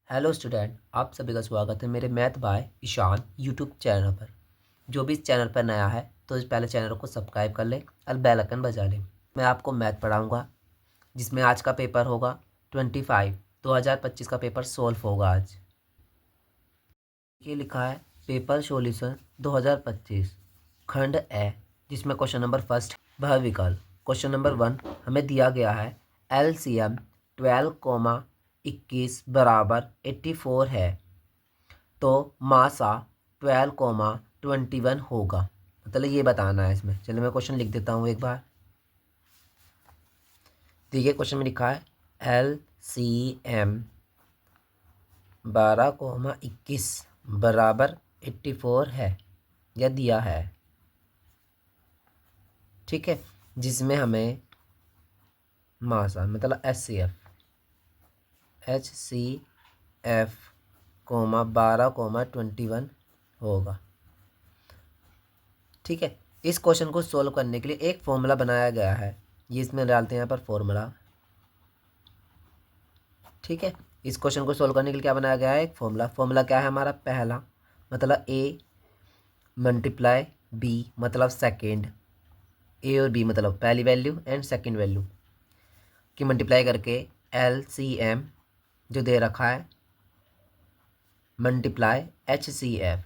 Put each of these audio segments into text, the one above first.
Hello student, आप सभी का स्वागत है मेरे math by Ishan YouTube channel पर। जो भी इस चैनल पर नया है तो इस पहले चैनल को सब्सक्राइब कर लें और बेल आइकन बजा लें। मैं आपको मैथ पढ़ाऊंगा जिसमें आज का पेपर होगा 25 2025 का पेपर सॉल्व होगा आज। ये लिखा है पेपर सॉल्यूशन 2025 खंड ए, जिसमें क्वेश्चन नंबर फर्स्ट वह विकल्प। क्वेश्चन नंबर 1 हमें दिया गया है LCM 12, 21 बराबर 84 है, तो मासा 12, 21 होगा। मतलब ये बताना है इसमें। चलिए मैं क्वेश्चन लिख देता हूँ एक बार। देखिए क्वेश्चन में लिखा है LCM 12, 21 बराबर 84 है, यह दिया है। ठीक है, जिसमें हमें मासा मतलब HCF 12, 21 होगा। ठीक है, इस क्वेश्चन को सोल्व करने के लिए एक फॉर्मूला बनाया गया है, ये इसमें डालते हैं यहाँ पर फॉर्मूला। ठीक है, इस क्वेश्चन को सोल्व करने के लिए क्या बनाया गया है, एक फॉर्मूला क्या है हमारा, पहला मतलब A मल्टीप्लाई B मतलब सेकेंड, A और B मतलब पहली वैल्यू एंड सेकेंड वैल्यू की मल्टीप्लाई करके LCM जो दे रखा है मल्टीप्लाई HCF।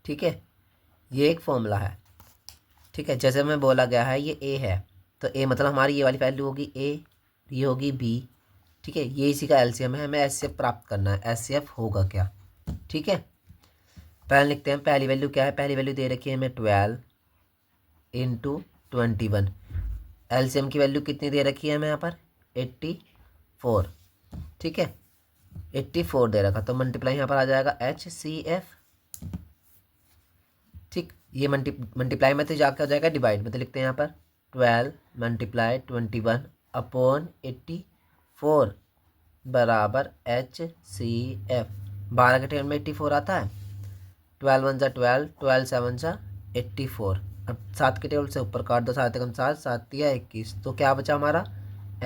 ठीक है, ये एक फॉर्मूला है। ठीक है, जैसे मैं बोला गया है ये A है, तो A मतलब हमारी ये वाली वैल्यू होगी A, ये होगी B। ठीक है, ये इसी का LCM है, हमें HCF प्राप्त करना है। HCF होगा क्या। ठीक है, पहले लिखते हैं पहली वैल्यू क्या है। पहली वैल्यू दे रखी है हमें 12 इंटू 21। LCM की वैल्यू कितनी दे रखी है हमें यहाँ पर 84। ठीक है, 84 दे रखा, तो मल्टीप्लाई यहाँ पर आ जाएगा HCF। ठीक, ये मल्टीप्लाई में तो जाकर हो जाएगा डिवाइड में, तो लिखते हैं यहाँ पर 12 मल्टीप्लाई 21 अपॉन 84 बराबर HCF। 12 के टेबल में 84 आता है, 12 1 12, 12 7 84। अब 7 के टेबल से ऊपर काट दो, 7 7 7 या 21, तो क्या बचा हमारा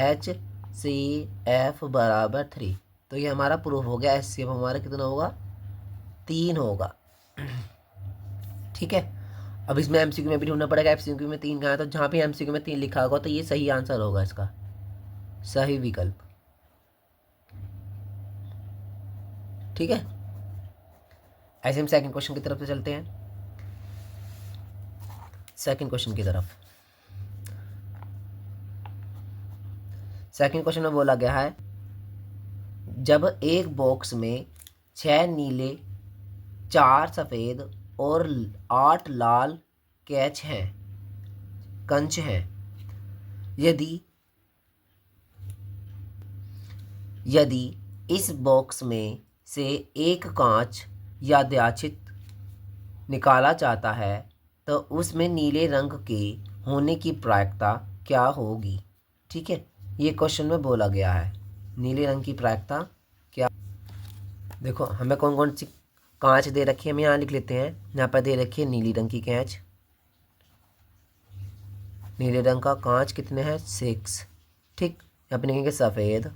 HCF बराबर 3। तो ये हमारा प्रूफ हो गया। HCF हमारा कितना होगा, 3 होगा। ठीक है, अब इसमें MCQ में भी ढूंढना पड़ेगा MCQ में 3 कहाँ है, तो जहाँ भी MCQ में 3 लिखा होगा तो ये सही आंसर होगा, इसका सही विकल्प। ठीक है, ऐसे हम सेकंड क्वेश्चन की तरफ से चलते हैं। सेकंड क्वेश्चन की तरफ, सेकंड क्वेश्चन में बोला गया है जब एक बॉक्स में 6 नीले, 4 सफ़ेद और 8 लाल कैच हैं, कंच हैं, यदि यदि इस बॉक्स में से एक कांच यादृच्छिक निकाला जाता है तो उसमें नीले रंग के होने की प्रायिकता क्या होगी। ठीक है, ये क्वेश्चन में बोला गया है नीले रंग की प्रायिकता क्या। देखो हमें कौन कौन सी कांच दे रखी है, हम यहाँ लिख लेते हैं। यहाँ पर दे रखी है नीली रंग की कांच, नीले रंग का कांच कितने हैं 6। ठीक, यहाँ पे लिखेंगे सफ़ेद,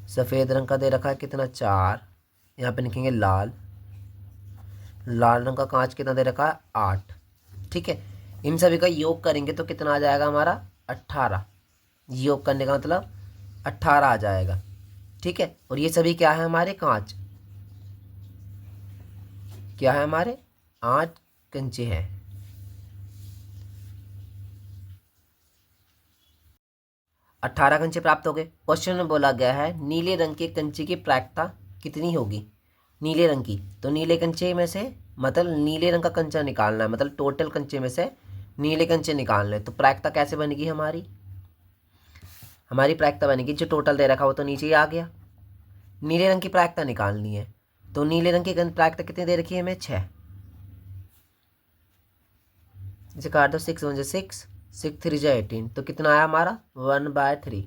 सफ़ेद रंग का दे रखा है कितना 4। यहाँ पे लिखेंगे लाल, लाल रंग का कांच कितना दे रखा है 8। ठीक है, इन सभी का योग करेंगे तो कितना आ जाएगा हमारा 18। योग करने का मतलब 18 आ जाएगा। ठीक है, और ये सभी क्या है हमारे कांच, क्या है हमारे 8 कंचे हैं। 18 कंचे प्राप्त हो गए। क्वेश्चन में बोला गया है नीले रंग के कंचे की प्रायिकता कितनी होगी। नीले रंग की, तो नीले कंचे में से मतलब नीले रंग का कंचा निकालना है, मतलब टोटल कंचे में से नीले कंचे निकालने, तो प्रायिकता कैसे बनेगी हमारी, हमारी प्रायिकता बनेगी जो टोटल दे रखा वो तो नीचे ही आ गया। नीले रंग की प्रायिकता निकालनी है, तो नीले रंग की प्रायिकता कितनी दे रखी है हमें 6। इसे काट दो, 6 1 6, 6 3 18, तो कितना आया हमारा 1/3।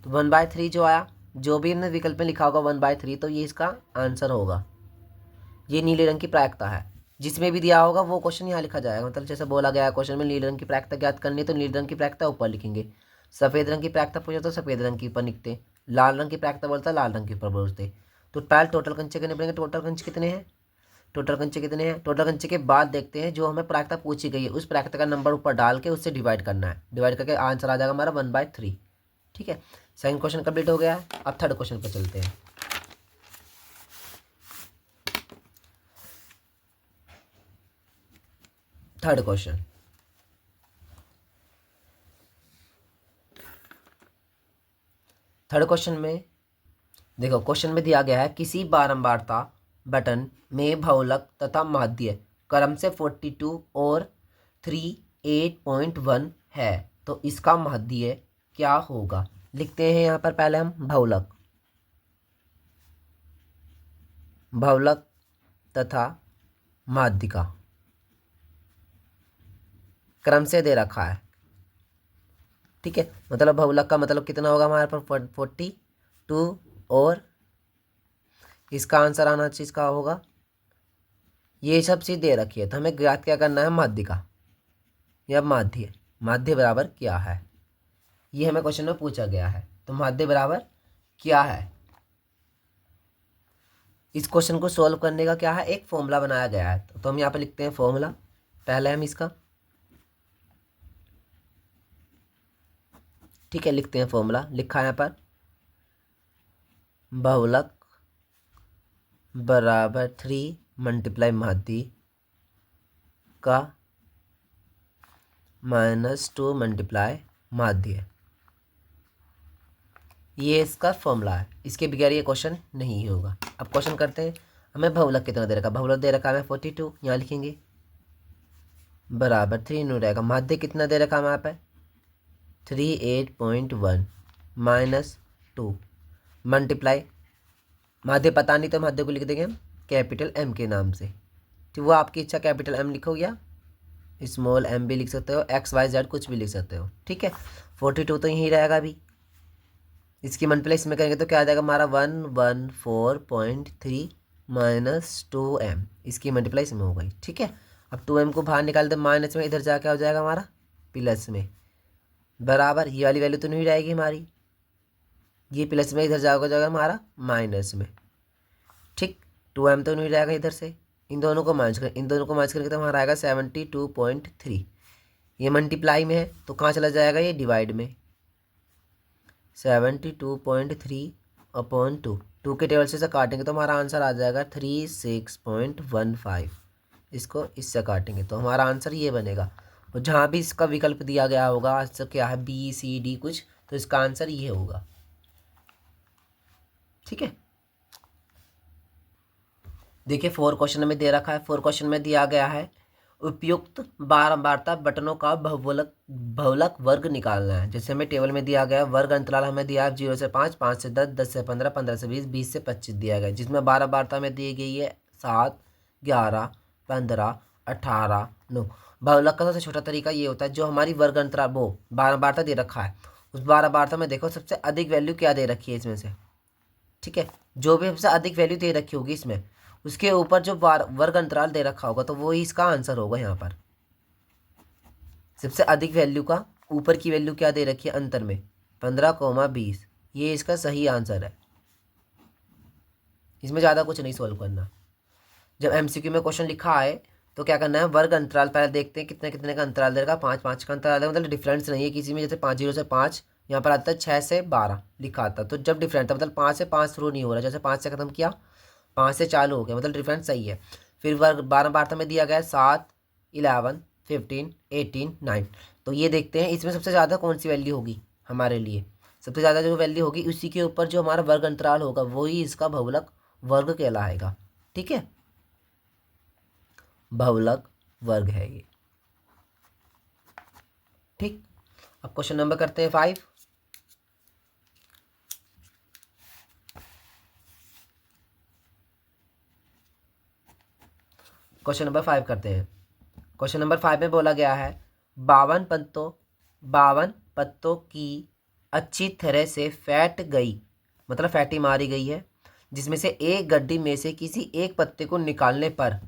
तो 1/3 जो आया, जो भी हमने विकल्प में लिखा होगा 1/3, तो ये इसका आंसर होगा। ये नीले रंग की प्रायिकता है, जिसमें भी दिया होगा वो क्वेश्चन यहाँ लिखा जाएगा। मतलब जैसे बोला गया है क्वेश्चन में नीले रंग की प्रायिकता ज्ञात करनी है, तो नीले रंग की प्रायिकता ऊपर लिखेंगे। सफ़ेद रंग की प्रायिकता पूछा तो सफ़ेद रंग की ऊपर लिखते, लाल रंग की प्रायिकता बोलता है, लाल रंग के ऊपर बोलते। तो पहले टोटल कंचे करने पड़ेंगे। टोटल कंचे कितने हैं? टोटल कंचे कितने हैं? टोटल कंचे के बाद देखते हैं जो हमें प्रायिकता पूछी गई है उस प्रायिकता का नंबर ऊपर डाल के उससे डिवाइड करना है। डिवाइड करके आंसर आ जाएगा हमारा 1/3। ठीक है, सेकंड क्वेश्चन कंप्लीट हो गया है। अब थर्ड क्वेश्चन पर चलते हैं। थर्ड क्वेश्चन, थर्ड क्वेश्चन में देखो, क्वेश्चन में दिया गया है किसी बारंबारता बटन में बहुलक तथा माध्य क्रम से 42 और 38.1 है, तो इसका माध्य क्या होगा? लिखते हैं यहाँ पर पहले हम बहुलक, बहुलक तथा माध्यिका क्रम से दे रखा है। ठीक है, मतलब बहुलक का मतलब कितना होगा हमारे पास 42 और इसका आंसर आना चाहिए, इसका होगा ये सब चीज़ दे रखी है, तो हमें ज्ञात क्या करना है? माध्यिका या माध्य। माध्य बराबर क्या है, ये हमें क्वेश्चन में पूछा गया है। तो माध्य बराबर क्या है, इस क्वेश्चन को सॉल्व करने का क्या है, एक फॉर्मूला बनाया गया है। तो हम यहाँ पे लिखते हैं फॉर्मूला। पहले हम इसका, ठीक है, लिखते हैं फॉर्मूला। लिखा है यहाँ पर बहुलक बराबर 3 मल्टीप्लाई माध्य का -2 मल्टीप्लाई माध्य, ये इसका फॉर्मूला है। इसके बगैर ये क्वेश्चन नहीं होगा। अब क्वेश्चन करते हैं। हमें बहुलक कितना दे रखा है? बहुलक दे रखा है हमें 42, यहाँ लिखेंगे बराबर 3 नो रहेगा। माध्य कितना दे रखा है हमारे पे? 38.1 -2 मल्टीप्लाई, माध्य पता नहीं तो माध्य को लिख देंगे हम कैपिटल एम के नाम से। तो वो आपकी इच्छा, कैपिटल एम लिखो या स्मॉल एम भी लिख सकते हो, XYZ कुछ भी लिख सकते हो। ठीक है, 42 तो यही रहेगा अभी। इसकी मल्टीप्लाई इसमें करेंगे तो क्या आ जाएगा हमारा 114.3 -2m। इसकी मल्टीप्लाई इसमें हो गई। ठीक है, अब 2m को बाहर निकाल दे माइनस में, इधर जाके हो जाएगा हमारा प्लस में, बराबर ये वाली वैल्यू तो नहीं रहेगी हमारी, ये प्लस में इधर जाएगा, जाएगा हमारा माइनस में। ठीक, 2m तो नहीं रहेगा इधर से, इन दोनों को माइनस कर, इन दोनों को माइनस करके तो हमारा आएगा 72.3। ये मल्टीप्लाई में है तो कहाँ चला जाएगा? ये डिवाइड में, 72.3/2, 2 के टेबल से काटेंगे तो हमारा आंसर आ जाएगा 36.15। इसको इससे काटेंगे तो हमारा आंसर ये बनेगा। और जहाँ भी इसका विकल्प दिया गया होगा आंसर क्या है, BCD कुछ, तो इसका आंसर ये होगा। ठीक है, देखिए 4 क्वेश्चन में दे रखा है। 4 क्वेश्चन में दिया गया है उपयुक्त बारंबारता बटनों का बहुलक वर्ग निकालना है। जैसे हमें टेबल में दिया गया वर्ग अंतराल हमें दिया है 0 से 5, 5 से 10, 10 से 15, 15 से 20, 20 से 25 दिया गया, जिसमें बारंबारता में दी गई है 7, 11, 15, 18, 9। बहुलक का सबसे छोटा तरीका ये होता है, जो हमारी वर्ग अंतराल वो बारंबारता दे रखा है उस बारंबारता में देखो सबसे अधिक वैल्यू क्या दे रखी है इसमें से। ठीक है, जो भी सबसे अधिक वैल्यू दे रखी होगी इसमें, उसके ऊपर जो वर्ग अंतराल दे रखा होगा तो वो ही इसका आंसर होगा। यहाँ पर सबसे अधिक वैल्यू का ऊपर की वैल्यू क्या दे रखी है अंतर में, 15,20, ये इसका सही आंसर है। इसमें ज़्यादा कुछ नहीं सॉल्व करना। जब MCQ में क्वेश्चन लिखा है तो क्या करना है, वर्ग अंतराल पहले देखते हैं कितने कितने का अंतराल देगा, 5, 5 का अंतराल देगा, मतलब डिफरेंस नहीं है किसी में। जैसे 5, 0 से 5 यहाँ पर आता है, 6 से 12 लिखा आता है, तो जब डिफरेंस था मतलब 5 से 5 शुरू नहीं हो रहा, जैसे 5 से खत्म किया 5 से चालू हो गया, मतलब डिफरेंस सही है। फिर वर्ग बारंबारता में दिया गया है 7, 11, 15, 18, 9। तो ये देखते हैं इसमें सबसे ज़्यादा कौन सी वैल्यू होगी हमारे लिए। सबसे ज़्यादा जो वैल्यू होगी उसी के ऊपर जो हमारा वर्ग अंतराल होगा वही इसका बहुलक वर्ग कहलाएगा। ठीक है, बहुलक वर्ग है ये। ठीक, अब क्वेश्चन नंबर करते हैं 5। क्वेश्चन नंबर 5 करते हैं। क्वेश्चन नंबर 5 में बोला गया है 52 पत्तों की अच्छी तरह से फैट गई, मतलब फैटी मारी गई है, जिसमें से एक गड्डी में से किसी एक पत्ते को निकालने पर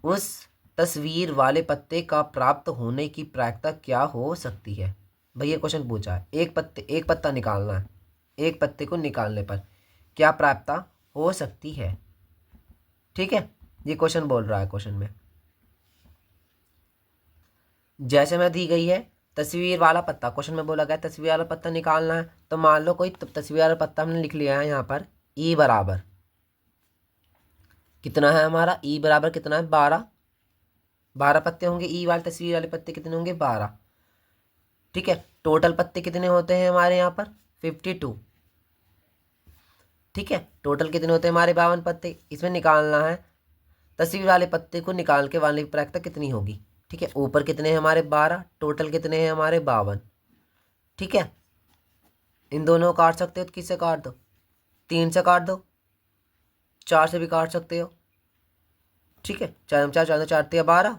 उस तस्वीर वाले पत्ते का प्राप्त होने की प्रायिकता क्या हो सकती है। भैया क्वेश्चन पूछा है, एक पत्ता निकालना है, एक पत्ते को निकालने पर क्या प्राप्त हो सकती है। ठीक है, ये क्वेश्चन बोल रहा है। क्वेश्चन में जैसे में दी गई है तस्वीर वाला पत्ता, क्वेश्चन में बोला गया तस्वीर वाला पत्ता निकालना है। तो मान लो कोई तस्वीर वाला पत्ता हमने लिख लिया है यहाँ पर ई बराबर कितना है हमारा, ई बराबर कितना है 12, 12 पत्ते होंगे। ई वाले तस्वीर वाले पत्ते कितने होंगे 12। ठीक है, टोटल पत्ते कितने होते हैं हमारे यहाँ पर 52। ठीक है, टोटल कितने होते हैं हमारे 52 पत्ते। इसमें निकालना है तस्वीर वाले पत्ते को निकाल के वाली प्रायिकता कितनी होगी। ठीक है, ऊपर कितने हैं हमारे 12, टोटल कितने हैं हमारे 52। ठीक है, इन दोनों को काट सकते हो तो किससे काट दो, 3 से काट दो, 4 से भी काट सकते हो। ठीक है, 4 4 4 4 12,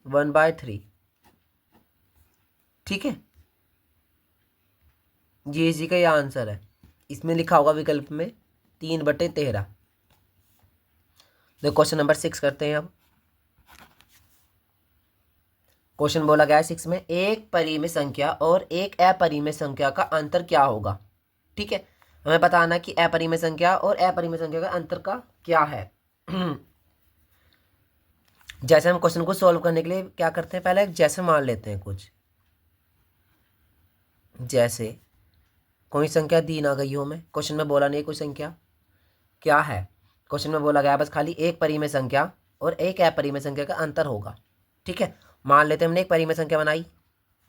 1/3। ठीक है, ये इसी का ये आंसर है। इसमें लिखा होगा विकल्प में 3/13। तो क्वेश्चन नंबर 6 करते हैं अब। क्वेश्चन बोला गया है 6 में एक परिमेय संख्या और एक अपरिमेय संख्या का अंतर क्या होगा। ठीक है, हमें बताना कि अपरिमेय संख्या और अपरिमेय संख्या का अंतर का क्या है। जैसे हम क्वेश्चन को सॉल्व करने के लिए क्या करते हैं, पहले जैसे मान लेते हैं कुछ, जैसे कोई संख्या दी ना गई हो, हमें क्वेश्चन में बोला नहीं कोई संख्या क्या है। क्वेश्चन में बोला गया बस खाली एक परिमेय संख्या और एक अपरिमेय संख्या का अंतर होगा। ठीक है, मान लेते हैं हमने एक परिमेय संख्या बनाई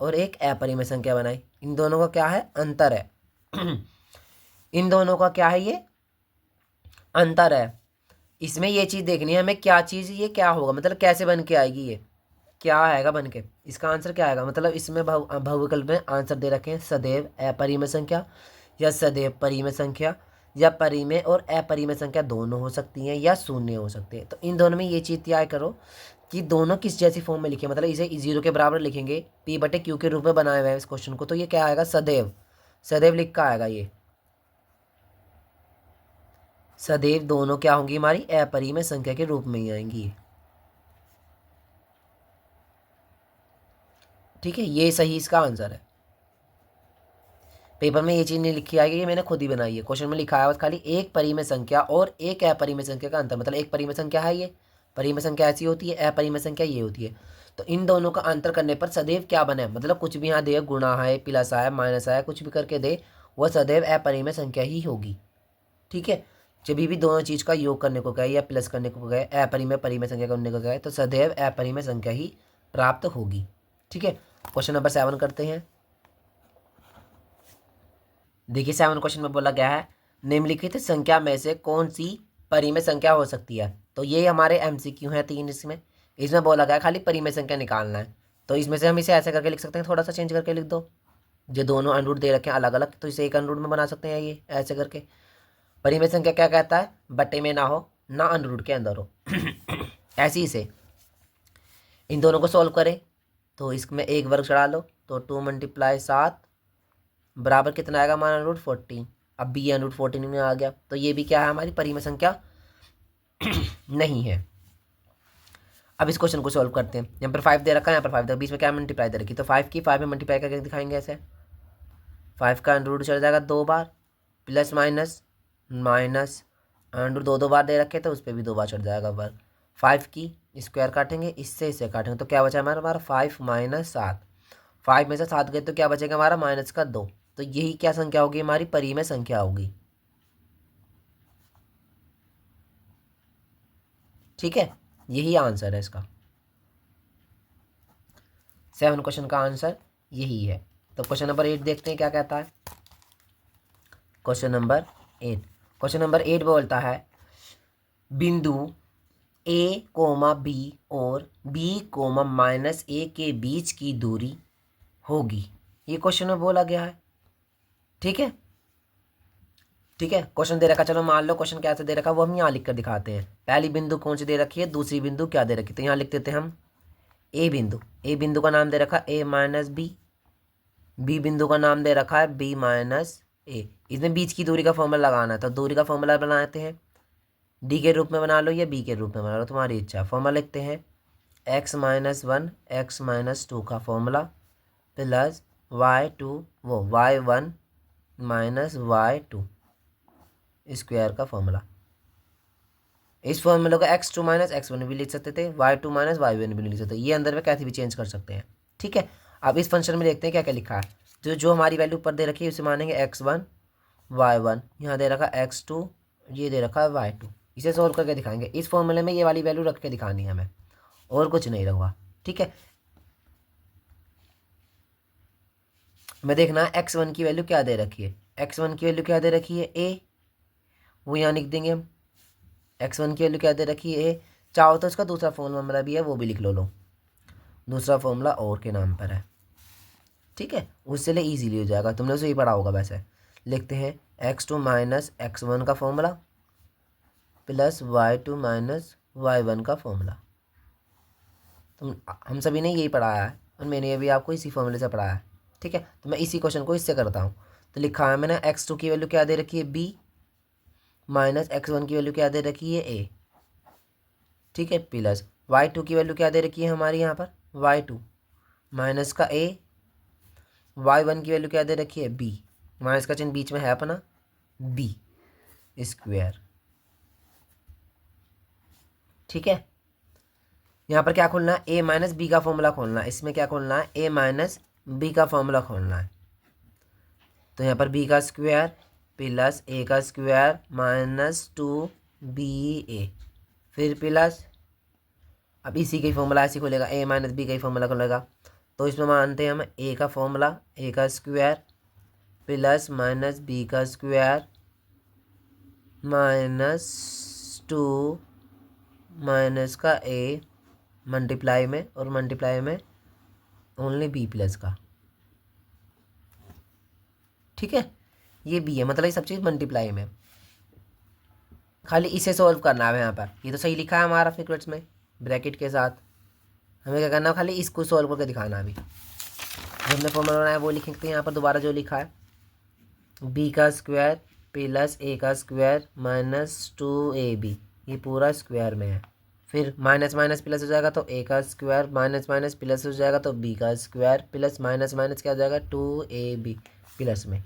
और एक अपरिमेय संख्या बनाई, इन दोनों का क्या है अंतर है। इन दोनों का क्या है ये अंतर है। इसमें ये चीज़ देखनी है हमें, क्या चीज़ ये क्या होगा, मतलब कैसे बन के आएगी, ये क्या आएगा बन के, इसका आंसर क्या आएगा। मतलब इसमें बहुविकल्प में आंसर दे रखे हैं सदैव अपरिमेय संख्या या सदैव परिमेय संख्या या परिमेय और अपरिमेय संख्या दोनों हो सकती हैं या शून्य हो सकते हैं। तो इन दोनों में ये चीज़ तैयार करो कि दोनों किस जैसी फॉर्म में लिखे, मतलब इसे 0 के बराबर लिखेंगे P/Q के रूप में बनाए हुए हैं इस क्वेश्चन को। तो ये क्या आएगा सदैव, सदैव लिख का आएगा ये सदैव, दोनों क्या होंगी हमारी अपरिमेय संख्या के रूप में ही आएंगी। ठीक है, ये सही इसका आंसर है। पेपर में ये चीज़ नहीं लिखी आएगी, ये मैंने खुद ही बनाई है। क्वेश्चन में लिखा है बस खाली एक परिमेय संख्या और एक अपरिमेय संख्या का अंतर, मतलब एक परिमेय संख्या है ये, परिमेय संख्या ऐसी होती है, अपरिमेय संख्या ये होती है। तो इन दोनों का अंतर करने पर सदैव क्या बने, मतलब कुछ भी यहाँ दे, गुणा है, प्लस है, माइनस है, कुछ भी करके दे, वह सदैव अपरिमेय संख्या ही होगी। ठीक है, जब भी दोनों चीज़ का योग करने को गए या प्लस करने को गए, अपरिमेय परिमेय संख्या करने को गए, तो सदैव अपरिमेय संख्या ही प्राप्त होगी। ठीक है, क्वेश्चन नंबर 7 करते हैं। देखिए 7 क्वेश्चन में बोला गया है निम्नलिखित संख्या में से कौन सी परिमेय संख्या हो सकती है। तो ये हमारे MCQ हैं 3 इसमें। इसमें बोला गया है खाली परिमेय संख्या निकालना है। तो इसमें से हम इसे ऐसे करके लिख सकते हैं, थोड़ा सा चेंज करके लिख दो। जो दोनों अंडरूट दे रखे हैं अलग अलग, तो इसे एक अंडरूट में बना सकते हैं ये ऐसे करके। परिमेय संख्या क्या कहता है, बटे में ना हो ना अंडरूट के अंदर हो। ऐसे ही से इन दोनों को सॉल्व करें तो इसमें एक वर्ग चढ़ा लो, तो 2 × 7 बराबर कितना आएगा हमारा √14। अब भी ये √14 में आ गया, तो ये भी क्या है हमारी परिमेय संख्या नहीं है। अब इस क्वेश्चन को सॉल्व करते हैं। यहाँ पर 5 दे रखा है, यहाँ पर 5 दे, बीच में क्या मल्टीप्लाई दे रखी, तो 5 की 5 में मल्टीप्लाई करके दिखाएंगे ऐसे। 5 का अंडर रूट चल जाएगा 2 बार, प्लस माइनस माइनस अंडर 2 बार दे रखे, तो उस पर भी 2 बार चढ़ जाएगा वर्ग। 5 की स्क्वायर काटेंगे, इससे इसे काटेंगे, तो क्या बचा हमारा 5 - 7। 5 में से 7 गए तो क्या बचेगा हमारा -2। तो यही क्या संख्या होगी हमारी परिमेय संख्या होगी। ठीक है, यही आंसर है इसका। 7 क्वेश्चन का आंसर यही है। तो क्वेश्चन नंबर 8 देखते हैं क्या कहता है। क्वेश्चन नंबर 8 बोलता है बिंदु A, B और B, -A के बीच की दूरी होगी। ये क्वेश्चन में बोला गया है। ठीक है, ठीक है, क्वेश्चन दे रखा, चलो मान लो क्वेश्चन कैसे दे रखा वो हम यहाँ लिख कर दिखाते हैं। पहली बिंदु कौन सी दे रखी है, दूसरी बिंदु क्या दे रखी, तो यहाँ लिख देते हैं हम ए बिंदु का नाम दे रखा A - B बिंदु का नाम दे रखा है B - A। इसमें बीच की दूरी का फॉर्मूला लगाना है, तो दूरी का फॉर्मूला बनाते हैं। D के रूप में बना लो या B के रूप में बना लो, तुम्हारी इच्छा। फॉर्मूला लिखते हैं x - 1 x - 2 का फॉर्मूला प्लस y2 वो y1 माइनस y2 स्क्वायर का फॉर्मूला। इस फॉर्मूले को x2 माइनस x1 भी लिख सकते थे, y2 माइनस y1 भी लिख सकते थे, ये अंदर में कैसे भी चेंज कर सकते हैं। ठीक है, अब इस फंक्शन में देखते हैं क्या क्या लिखा है। जो जो हमारी वैल्यू ऊपर दे रखी है उसे मानेंगे x1 y1, यहाँ दे रखा x2, ये दे रखा है y2। इसे सोल्व करके दिखाएंगे। इस फॉर्मूले में ये वाली वैल्यू रख के दिखानी है हमें, और कुछ नहीं रखा। ठीक है, हमें देखना है x1 की वैल्यू क्या दे रखी है। x1 की वैल्यू क्या दे रखी है a, वो यहाँ लिख देंगे हम। x1 की वैल्यू क्या दे रखी है a। चाहो तो इसका दूसरा फॉर्मूला भी है, वो भी लिख लो। दूसरा फॉर्मूला और के नाम पर है। ठीक है, उससे लिए ईजीली हो जाएगा, तुमने उसे ही पढ़ा होगा वैसे। लिखते हैं x2 माइनस x1 का formula plus y2 minus y1 का फॉर्मूला। हम सभी ने यही पढ़ाया है, और मैंने ये भी आपको इसी फॉर्मूले से पढ़ाया है। ठीक है, तो मैं इसी क्वेश्चन को इससे करता हूँ। तो लिखा है मैंने x2 की वैल्यू क्या दे रखी है b, माइनस x1 की वैल्यू क्या दे रखी है a। ठीक है, प्लस y2 की वैल्यू क्या दे रखी है हमारी यहाँ पर y2 माइनस का a, y1 की वैल्यू क्या दे रखी है b, माइनस का चिन्ह बीच में है अपना, b स्क्वायर। ठीक है, यहाँ पर क्या खोलना है, a माइनस बी का फॉर्मूला खोलना है। इसमें क्या खोलना है, a माइनस बी का फॉर्मूला खोलना है। तो यहाँ पर b का स्क्वायर प्लस a का स्क्वायर माइनस 2ba, फिर प्लस, अब इसी का ही फॉर्मूला ऐसे खोलेगा, a माइनस बी का ही फॉर्मूला खोलेगा। तो इसमें मानते हैं हम a का फॉर्मूला, a का स्क्वायर प्लस माइनस बी का स्क्वायर माइनस 2 माइनस का a मल्टीप्लाई में, और मल्टीप्लाई में ओनली b प्लस का। ठीक है, ये b है, मतलब ये सब चीज़ मल्टीप्लाई में। खाली इसे सॉल्व करना है यहाँ पर। ये तो सही लिखा है हमारा फ्रिक्वेंट्स में ब्रैकेट के साथ। हमें क्या करना है, खाली इसको सॉल्व करके दिखाना है। अभी जो हमने फॉर्मूला बनाया वो लिखते हैं यहाँ पर दोबारा जो लिखा है, b का स्क्वायर प्लस a का स्क्वायर माइनस 2ab, ये पूरा स्क्वायर में है। फिर माइनस माइनस प्लस हो जाएगा तो a का स्क्वायर, माइनस माइनस प्लस हो जाएगा तो b का स्क्वायर, प्लस माइनस माइनस क्या हो जाएगा 2ab प्लस में।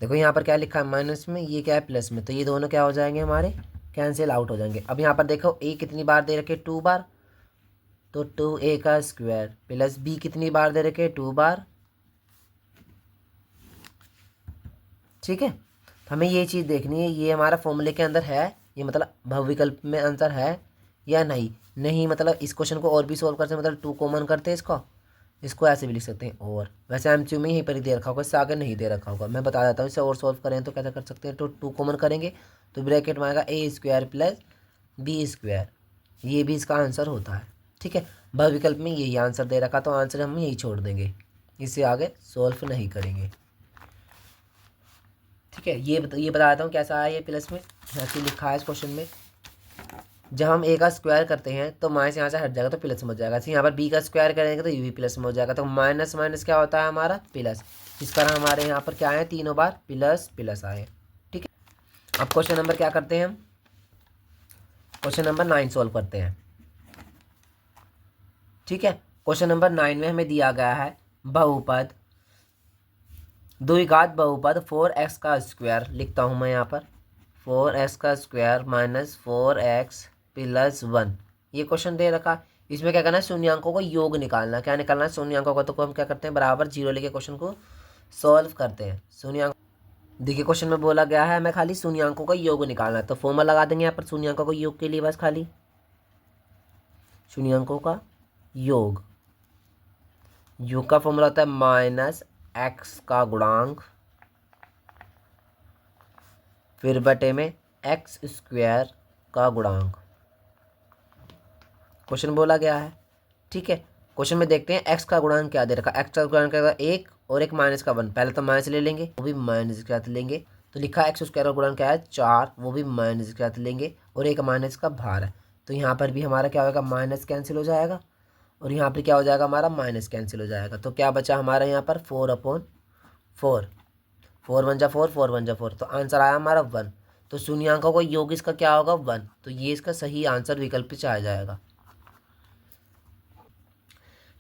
देखो यहाँ पर क्या लिखा है माइनस में, ये क्या है प्लस में, तो ये दोनों क्या हो जाएंगे हमारे, कैंसिल आउट हो जाएंगे। अब यहाँ पर देखो a कितनी बार दे रखे 2 बार, तो 2a का स्क्वायर प्लस b कितनी बार दे रखे 2 बार। ठीक है, तो हमें ये चीज़ देखनी है, ये हमारा फॉर्मूले के अंदर है, ये मतलब बहुविकल्प में आंसर है या नहीं। नहीं मतलब इस क्वेश्चन को और भी सोल्व करते हैं, मतलब 2 कॉमन करते हैं इसको ऐसे भी लिख सकते हैं। और वैसे एमसीक्यू में यहीं पर ही दे रखा होगा, इससे आगे नहीं दे रखा होगा। मैं बता देता हूँ, इसे और सोल्व करें तो कैसे कर सकते हैं। तो 2 कॉमन करेंगे तो ब्रैकेट में आएगा a square plus b square, ये भी इसका आंसर होता है। ठीक है, बहुविकल्प में यही आंसर दे रखा, तो आंसर हम यही छोड़ देंगे, इससे आगे सोल्व नहीं करेंगे। ठीक है, ये बता देता हूँ कैसा आया ये प्लस में, ऐसे लिखा है इस क्वेश्चन में। जब हम a का स्क्वायर करते हैं तो माइनस यहाँ से हट जाएगा तो प्लस में हो जाएगा। यहाँ पर b का स्क्वायर करेंगे तो ये भी प्लस में हो जाएगा। तो माइनस माइनस क्या होता है हमारा प्लस, इस कारण हमारे यहाँ पर क्या आए, तीनों बार प्लस प्लस आए। ठीक है, अब क्वेश्चन नंबर क्या करते हैं हम, क्वेश्चन नंबर 9 सॉल्व करते हैं। ठीक है, क्वेश्चन नंबर 9 में हमें दिया गया है बहुपद, द्विघात बहुपद 4x का स्क्वायर। लिखता हूँ मैं यहाँ पर 4x का स्क्वायर माइनस 4x प्लस 1, ये क्वेश्चन दे रखा। इसमें क्या करना है, शून्यांकों को योग निकालना। क्या निकालना है, शून्यांकों का। तो हम क्या करते हैं, बराबर 0 लेके क्वेश्चन को सॉल्व करते हैं। शून्यांक, देखिए क्वेश्चन में बोला गया है हमें खाली शून्यांकों का योग निकालना है, तो फॉर्मूला लगा देंगे यहाँ पर शून्यांकों को योग के लिए, बस खाली शून्यांकों का योग। योग का फॉर्मूला होता है माइनस x का गुणांक फिर बटे में x स्क्वायर का गुणांक। क्वेश्चन बोला गया है। ठीक है, क्वेश्चन में देखते हैं x का गुणांक क्या दे रखा है। x का गुणांक क्या, 1 और एक माइनस का 1। पहले तो माइनस ले लेंगे, वो भी माइनस के साथ लेंगे। तो लिखा है x स्क्वायर का गुणांक क्या है 4, वो भी माइनस के साथ लेंगे, और एक माइनस का भार है। तो यहाँ पर भी हमारा क्या होगा, माइनस कैंसिल हो जाएगा, और यहाँ पर क्या हो जाएगा हमारा, माइनस कैंसिल हो जाएगा। तो क्या बचा हमारा यहाँ पर 4/4, 4 1 जा 4, 4 1 जा 4, तो आंसर आया हमारा 1। तो शून्यांकों को योग इसका क्या होगा 1, तो ये इसका सही आंसर विकल्प से आ जाएगा।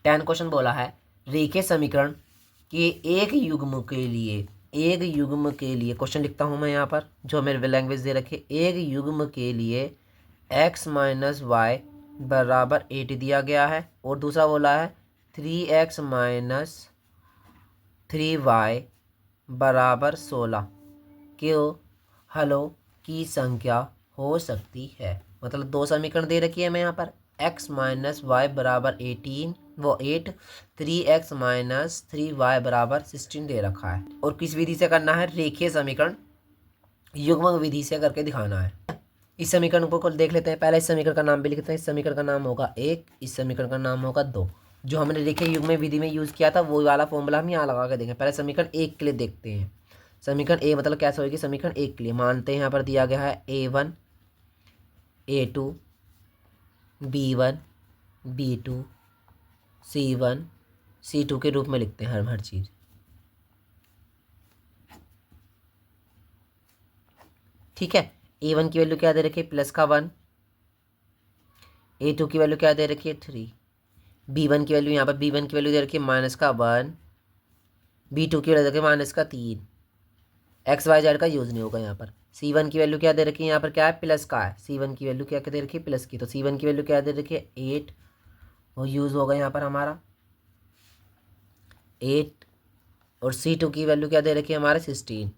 10 क्वेश्चन बोला है, रेखीय समीकरण के एक युग्म के लिए एक युग्म के लिए, क्वेश्चन लिखता हूँ मैं यहाँ पर जो मेरे लैंग्वेज दे रखी है, एक युग्म के लिए x माइनस वाई बराबर 8 दिया गया है और दूसरा बोला है 3x माइनस 3y बराबर 16 क्यों हलों की संख्या हो सकती है। मतलब दो समीकरण दे रखी है मैं यहाँ पर, x माइनस वाई बराबर 18 वो 8, 3x माइनस 3y बराबर 16 दे रखा है। और किस विधि से करना है, रेखीय समीकरण युग्म विधि से करके दिखाना है। इस समीकरण को देख लेते हैं। पहले इस समीकरण का नाम भी लिखते हैं। इस समीकरण का नाम होगा 1, इस समीकरण का नाम होगा 2। जो हमने रेखीय युग्म विधि में यूज़ किया था वो वाला फॉर्मूला हम यहाँ लगा के देंगे। पहले समीकरण 1 के लिए देखते हैं। समीकरण ए मतलब कैसे होगी, समीकरण 1 के लिए मानते हैं यहाँ पर दिया गया है A1 A2 B1 B2 C1 C2 के रूप में लिखते हैं हर चीज़। ठीक है, A1 की वैल्यू क्या दे रखी है, प्लस का 1, A2 की वैल्यू क्या दे रखी है 3, B1 की वैल्यू यहाँ पर B1 की वैल्यू दे रखी है माइनस का 1, B2 की वैल्यू दे रखी है माइनस का 3। एक्स वाई जेड का यूज़ नहीं होगा यहाँ पर। C1 की वैल्यू क्या दे रखी है यहाँ पर, क्या है प्लस का है। C1 की वैल्यू क्या दे रखी है प्लस की, तो C1 की वैल्यू क्या दे रखी है 8, वो यूज़ होगा यहाँ पर हमारा 8। और C2 की वैल्यू क्या दे रखी है हमारे 16।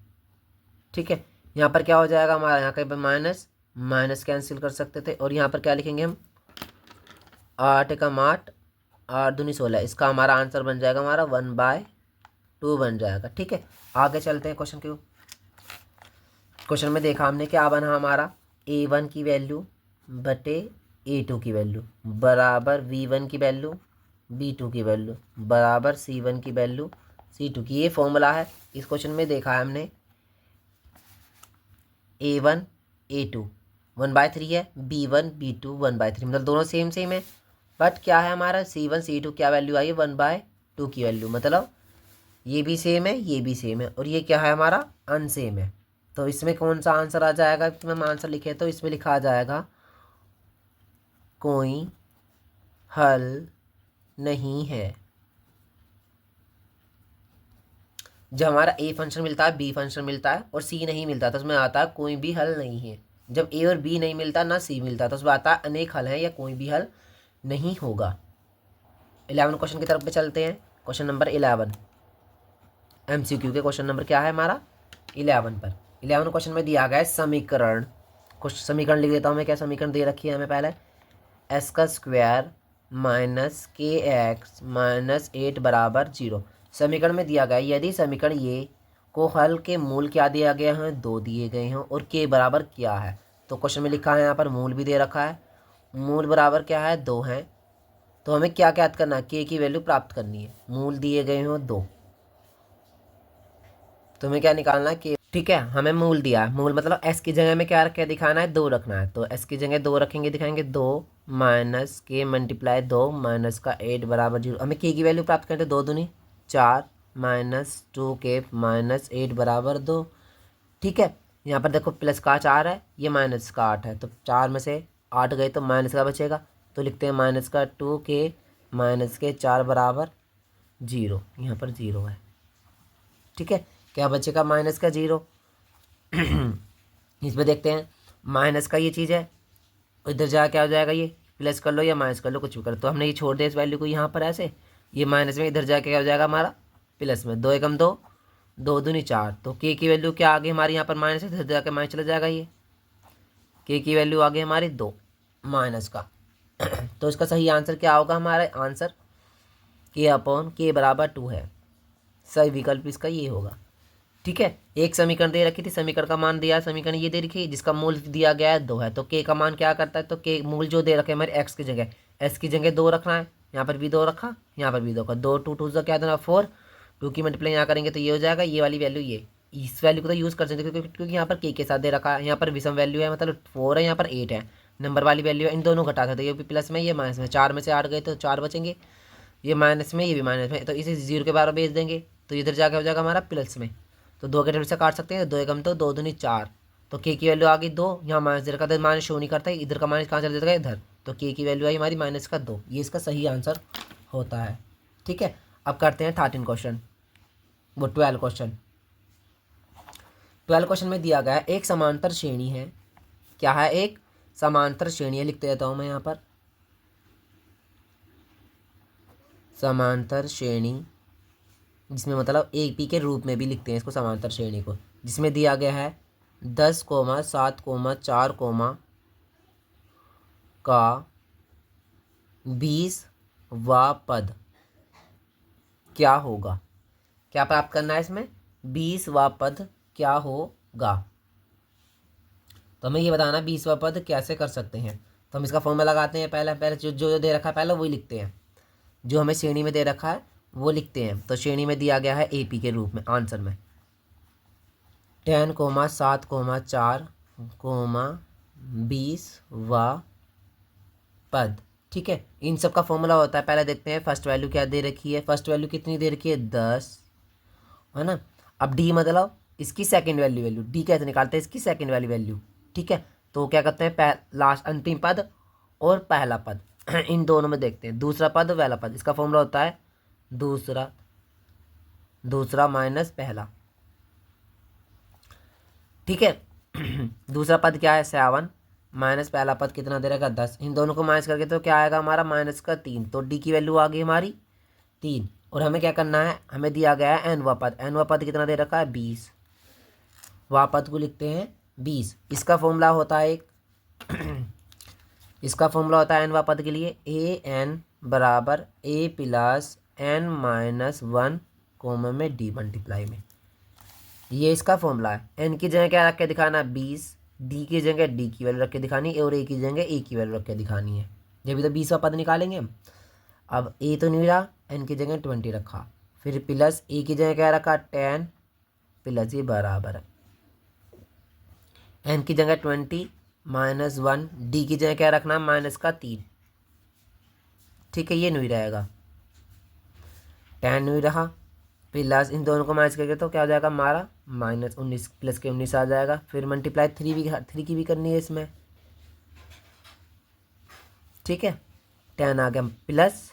ठीक है, यहाँ पर क्या हो जाएगा हमारा, यहाँ कहीं पर माइनस माइनस कैंसिल कर सकते थे। और यहाँ पर क्या लिखेंगे हम 8 का 8 8 दूनी 16, इसका हमारा आंसर बन जाएगा हमारा 1/2 बन जाएगा। ठीक है, आगे चलते हैं क्वेश्चन के। क्वेश्चन में देखा हमने क्या बना हमारा, A1 की वैल्यू बटे A2 की वैल्यू बराबर V1 की वैल्यू B2 की वैल्यू बराबर C1 की वैल्यू C2 की। ये फॉर्मूला है। इस क्वेश्चन में देखा है हमने A1 A2 1/3 है, B1 B2 1/3, मतलब दोनों सेम सेम है। बट क्या है हमारा C1 C2 क्या वैल्यू आई है 1/2 की वैल्यू, मतलब ये भी सेम है ये भी सेम है, और ये क्या है हमारा अनसेम है। तो इसमें कौन सा आंसर आ जाएगा, कि हम आंसर लिखे तो इसमें लिखा आ जाएगा कोई हल नहीं है। जब हमारा A फंक्शन मिलता है B फंक्शन मिलता है और C नहीं मिलता तो उसमें आता है कोई भी हल नहीं है। जब A और B नहीं मिलता ना C मिलता तो उसमें आता है अनेक हल हैं या कोई भी हल नहीं होगा। 11 क्वेश्चन की तरफ पे चलते हैं। क्वेश्चन नंबर 11 MCQ के क्वेश्चन नंबर क्या है हमारा 11 पर। 11 क्वेश्चन में दिया गया है समीकरण। कुछ समीकरण लिख देता हूँ मैं, क्या समीकरण दे रखी है हमें पहले, s का स्क्वायर माइनस kx माइनस 8 बराबर 0। समीकरण में दिया गया है यदि समीकरण ये को हल के मूल क्या दिया गया है 2 दिए गए हैं और k बराबर क्या है। तो क्वेश्चन में लिखा है यहाँ पर मूल भी दे रखा है, मूल बराबर क्या है 2 है। तो हमें क्या याद करना है, k की वैल्यू प्राप्त करनी है। मूल दिए गए हैं 2, तो हमें क्या निकालना है k। ठीक है, हमें मूल दिया है, मूल मतलब s की जगह में क्या रखे दिखाना है 2 रखना है। तो s की जगह 2 रखेंगे, दिखाएंगे 2 माइनस k मल्टीप्लाई 2 माइनस का 8 बराबर 0। हमें k की वैल्यू प्राप्त करते 2 दूनी 4 माइनस 2k माइनस 8 बराबर 2। ठीक है, यहाँ पर देखो प्लस का 4 है, ये माइनस का 8 है, तो 4 में से 8 गए तो माइनस का बचेगा, तो लिखते हैं माइनस का 2k माइनस के 4 बराबर 0। यहाँ पर 0 है। ठीक है, क्या बचेगा माइनस का 0। इसमें देखते हैं माइनस का ये चीज़ है, इधर जा क्या हो जाएगा, ये प्लस कर लो या माइनस कर लो कुछ भी करो। तो हमने ये छोड़ दिया इस वैल्यू को यहाँ पर ऐसे, ये माइनस में इधर जाके क्या हो जाएगा हमारा प्लस में, 2 एकम 2 2 दूनी 4। तो के की वैल्यू क्या आ गई हमारी यहाँ पर माइनस है, इधर जाके माइनस चला जाएगा, ये के की वैल्यू आ गई हमारी 2 माइनस का। तो इसका सही आंसर क्या होगा, हमारा आंसर k/k बराबर 2 है। सही विकल्प इसका ये होगा। ठीक है, एक समीकरण दे रखी थी, समीकरण का मान दिया, समीकरण ये दे रखी है जिसका मूल दिया गया है 2 है। तो k का मान क्या करता है, तो k मूल जो दे रखे हमारे x की जगह, s की जगह 2 रखना है, यहाँ पर भी 2 रखा, यहाँ पर भी 2 का 2 2 2 से क्या देना 4, 2 की मल्टीप्लाई यहाँ करेंगे तो ये हो जाएगा, ये वाली वैल्यू ये, इस वैल्यू को तो यूज़ कर सकते हैं क्योंकि यहाँ पर k के साथ दे रखा है। यहाँ पर विषम वैल्यू है, मतलब 4 है, यहाँ पर 8 है, नंबर वाली वैल्यू है, इन दोनों घटा सकते हैं, ये भी प्लस में ये माइनस में। 4 में से 8 गए तो 4 बचेंगे, ये माइनस में ये भी माइनस में, तो इसे 0 के बराबर भेज देंगे तो इधर जाके हो जाएगा हमारा प्लस में। तो 2 के टेबल से काट सकते हैं, 2 एकम तो 2 दूनी 4। तो के की वैल्यू आ गई 2, यहाँ माइनस दे रखा था, माइनस शो नहीं करता है, इधर का माइनस कहाँ चले जाएगा इधर, तो के की वैल्यू आई हमारी माइनस का 2। ये इसका सही आंसर होता है। ठीक है, अब करते हैं 13 क्वेश्चन, वो 12 क्वेश्चन। 12 क्वेश्चन में दिया गया है एक समांतर श्रेणी है। क्या है? एक समांतर श्रेणी है। लिखते देता हूँ मैं यहाँ पर, समांतर श्रेणी, जिसमें मतलब ए पी के रूप में भी लिखते हैं इसको, समांतर श्रेणी को, जिसमें दिया गया है 10, 7, 4 का 20वां पद क्या होगा। क्या प्राप्त करना है इसमें? 20वां पद क्या होगा। तो हमें ये बताना 20वां पद कैसे कर सकते हैं। तो हम इसका फॉर्मूला लगाते हैं। पहले पहले जो दे रखा है पहले वही लिखते हैं, जो हमें श्रेणी में दे रखा है वो लिखते हैं। तो श्रेणी में दिया गया है ए पी के रूप में आंसर में 10, 7, 4, 20वां पद। ठीक है, इन सब का फॉर्मूला होता है। पहले देखते हैं फर्स्ट वैल्यू क्या दे रखी है। फर्स्ट वैल्यू कितनी दे रखी है? 10, है ना। अब डी मतलब इसकी सेकंड वैल्यू डी कैसे निकालते हैं? इसकी सेकंड वैल्यू। ठीक है, तो क्या करते हैं? लास्ट अंतिम पद और पहला पद इन दोनों में देखते हैं। दूसरा पद, पहला पद, इसका फॉर्मूला होता है दूसरा माइनस पहला। ठीक है दूसरा पद क्या है? 7 माइनस पहला पद कितना दे रहेगा? 10। इन दोनों को माइनस करके तो क्या आएगा हमारा? माइनस का 3। तो डी की वैल्यू आ गई हमारी 3। और हमें क्या करना है? हमें दिया गया है एनवा पद। एनवा पद कितना दे रखा है? 20। वह पद को लिखते हैं 20। इसका फॉर्मूला होता है इसका फॉर्मूला होता है एनवा पद के लिए ए एन बराबर ए प्लस एन माइनस 1 कोमा में डी मल्टीप्लाई में। ये इसका फॉर्मूला है। एन की जगह क्या रख के दिखाना? 20। डी की जगह डी की वैल्यू रख के दिखानी है और ए की जगह ए की वैल्यू रख के दिखानी है। जब भी तो 20वां पद निकालेंगे हम। अब ए तो नहीं रहा, एन की जगह 20 रखा, फिर प्लस ए की जगह क्या रखा? 10 प्लस ये बराबर है एन की जगह 20 माइनस 1। डी की जगह क्या रखना? माइनस का 3। ठीक है, ये नहीं रहेगा, 10 नहीं रहा, प्लस इन दोनों को माइनस करके तो क्या हो जाएगा हमारा? माइनस 19 प्लस के 19 आ जाएगा। फिर मल्टीप्लाई 3 की भी करनी है इसमें। ठीक है, 10 आ गया, प्लस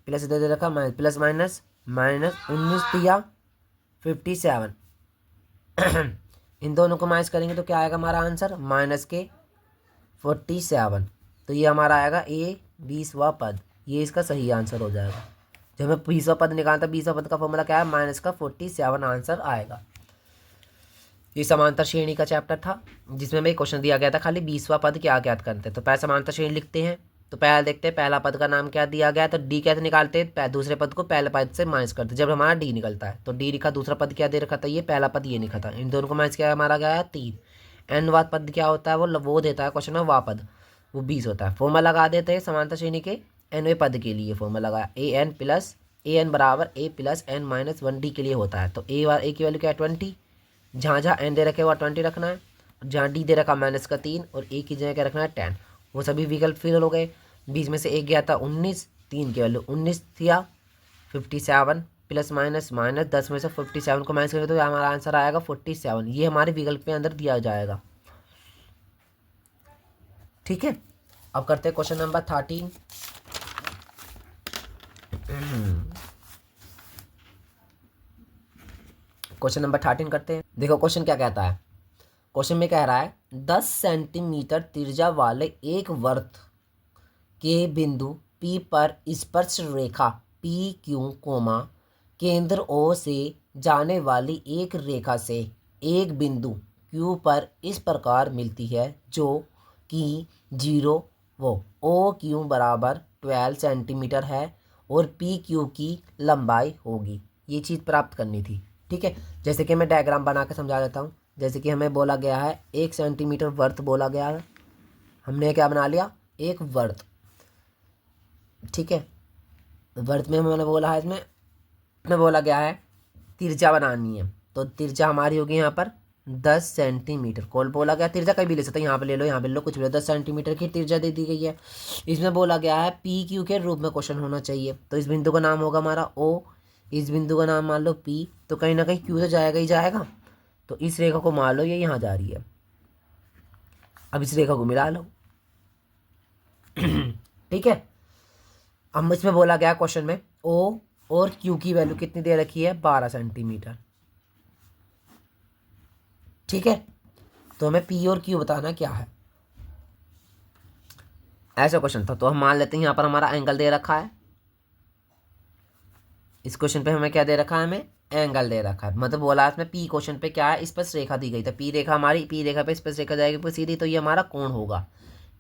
इधर दे रखा माइनस, प्लस माइनस माइनस 19 दिया 57 इन दोनों को माइनस करेंगे तो क्या आएगा हमारा आंसर? माइनस के 47। तो ये हमारा आएगा ए 20वां पद। ये इसका सही आंसर हो जाएगा। जब हमें 20वां पद निकालता है, 20वां पद का फॉर्मूला क्या है? माइनस का 47 आंसर आएगा। ये समांतर श्रेणी का चैप्टर था, जिसमें हमें क्वेश्चन दिया गया था खाली 20वां पद क्या ज्ञात करते हैं। तो पहले समांतर श्रेणी लिखते हैं। तो पहले देखते हैं पहला पद का नाम क्या दिया गया है। तो डी कैसे निकालते हैं? दूसरे पद को पहले पद से माइनस करते हैं। जब हमारा डी निकलता है तो डी लिखा, दूसरा पद क्या दे रखा था? ये पहला पद ये लिखा था। इन दोनों को माइनस किया, हमारा गया 3। एन वाद पद क्या होता है? वो देता है क्वेश्चन में वा पद, वो 20 होता है। फॉर्मूला लगा देते हैं समांतर श्रेणी के एनवें पद के लिए। फॉर्मूला लगाया ए एन बराबर ए प्लस एन माइनस 1 डी के लिए होता है। तो ए की वैल्यू क्या है? 20। जहाँ जहाँ एन दे रखे वहाँ 20 रखना है, जहाँ डी दे रखा माइनस का 3 और ए की जगह क्या रखना है? 10। वो सभी विकल्प फिल हो गए। 20 में से एक गया था 19, 3 की वैल्यू 19 दिया, 57 प्लस माइनस माइनस 10 में से 57 को माइनस करेंगे तो हमारा आंसर आएगा 47। ये हमारे विकल्प के अंदर दिया जाएगा। ठीक है, अब करते हैं क्वेश्चन नंबर 13। क्वेश्चन नंबर 13 करते हैं। देखो क्वेश्चन क्या कहता है। क्वेश्चन में कह रहा है 10 सेंटीमीटर त्रिज्या वाले एक वृत्त के बिंदु P पर स्पर्श रेखा PQ कोमा केंद्र O से जाने वाली एक रेखा से एक बिंदु Q पर इस प्रकार मिलती है, जो कि 0 वो OQ बराबर 12 सेंटीमीटर है और PQ की लंबाई होगी। ये चीज़ प्राप्त करनी थी। ठीक है, जैसे कि मैं डायग्राम बना के समझा देता हूँ। जैसे कि हमें बोला गया है 1 सेंटीमीटर वर्त बोला गया है। हमने क्या बना लिया? एक वर्त। ठीक है, वर्त में मैंने बोला है, इसमें बोला गया है त्रिज्या बनानी है। तो त्रिज्या हमारी होगी यहाँ पर 10 सेंटीमीटर। कॉल बोला गया त्रिज्या कहीं भी ले सकते हैं, यहाँ पे ले लो, यहाँ पे ले लो, कुछ भी ले, 10 सेंटीमीटर की त्रिज्या दे दी गई है। इसमें बोला गया है PQ के रूप में क्वेश्चन होना चाहिए। तो इस बिंदु का नाम होगा हमारा O, इस बिंदु का नाम मान लो P, तो कहीं ना कहीं Q तो जाएगा ही जाएगा। तो इस रेखा को मान लो ये यहाँ जा रही है। अब इस रेखा को मिला लो। ठीक है, अब इसमें बोला गया क्वेश्चन में O और Q की वैल्यू कितनी दे रखी है? 12 सेंटीमीटर। ठीक है, तो हमें पी और क्यू बताना क्या है। ऐसा क्वेश्चन था, तो हम मान लेते हैं यहाँ पर हमारा एंगल दे रखा है। इस क्वेश्चन पे हमें क्या दे रखा है, हमें एंगल दे रखा है। मतलब बोला इसमें पी क्वेश्चन पे क्या है, स्पर्श रेखा दी गई। तो पी रेखा हमारी, पी रेखा पे स्पर्श रेखा जाएगी पूरी सीधी, तो ये हमारा कोण होगा।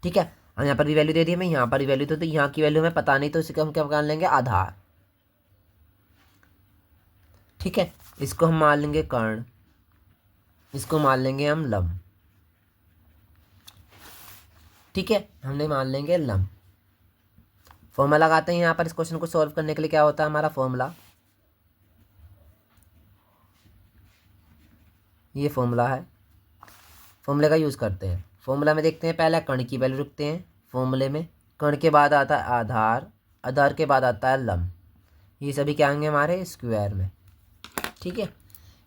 ठीक है, और यहाँ पर भी वैल्यू दे दी हमें, यहाँ पर भी वैल्यू, तो यहाँ की वैल्यू हमें पता नहीं, तो इसको हम क्या मान लेंगे, आधार। ठीक है, इसको हम मान लेंगे कर्ण, इसको मान लेंगे हम लंब। ठीक है, हमने मान लेंगे लंब। फॉर्मूला लगाते हैं यहाँ पर। इस क्वेश्चन को सॉल्व करने के लिए क्या होता है हमारा फॉर्मूला, ये फॉर्मूला है, फॉर्मूले का यूज़ करते हैं। फॉर्मूला में देखते हैं, पहले कर्ण की वैल्यू रखते हैं फॉर्मूले में, कर्ण के बाद आता है आधार, आधार के बाद आता है लंब। ये सभी क्या आएंगे हमारे स्क्वायर में। ठीक है,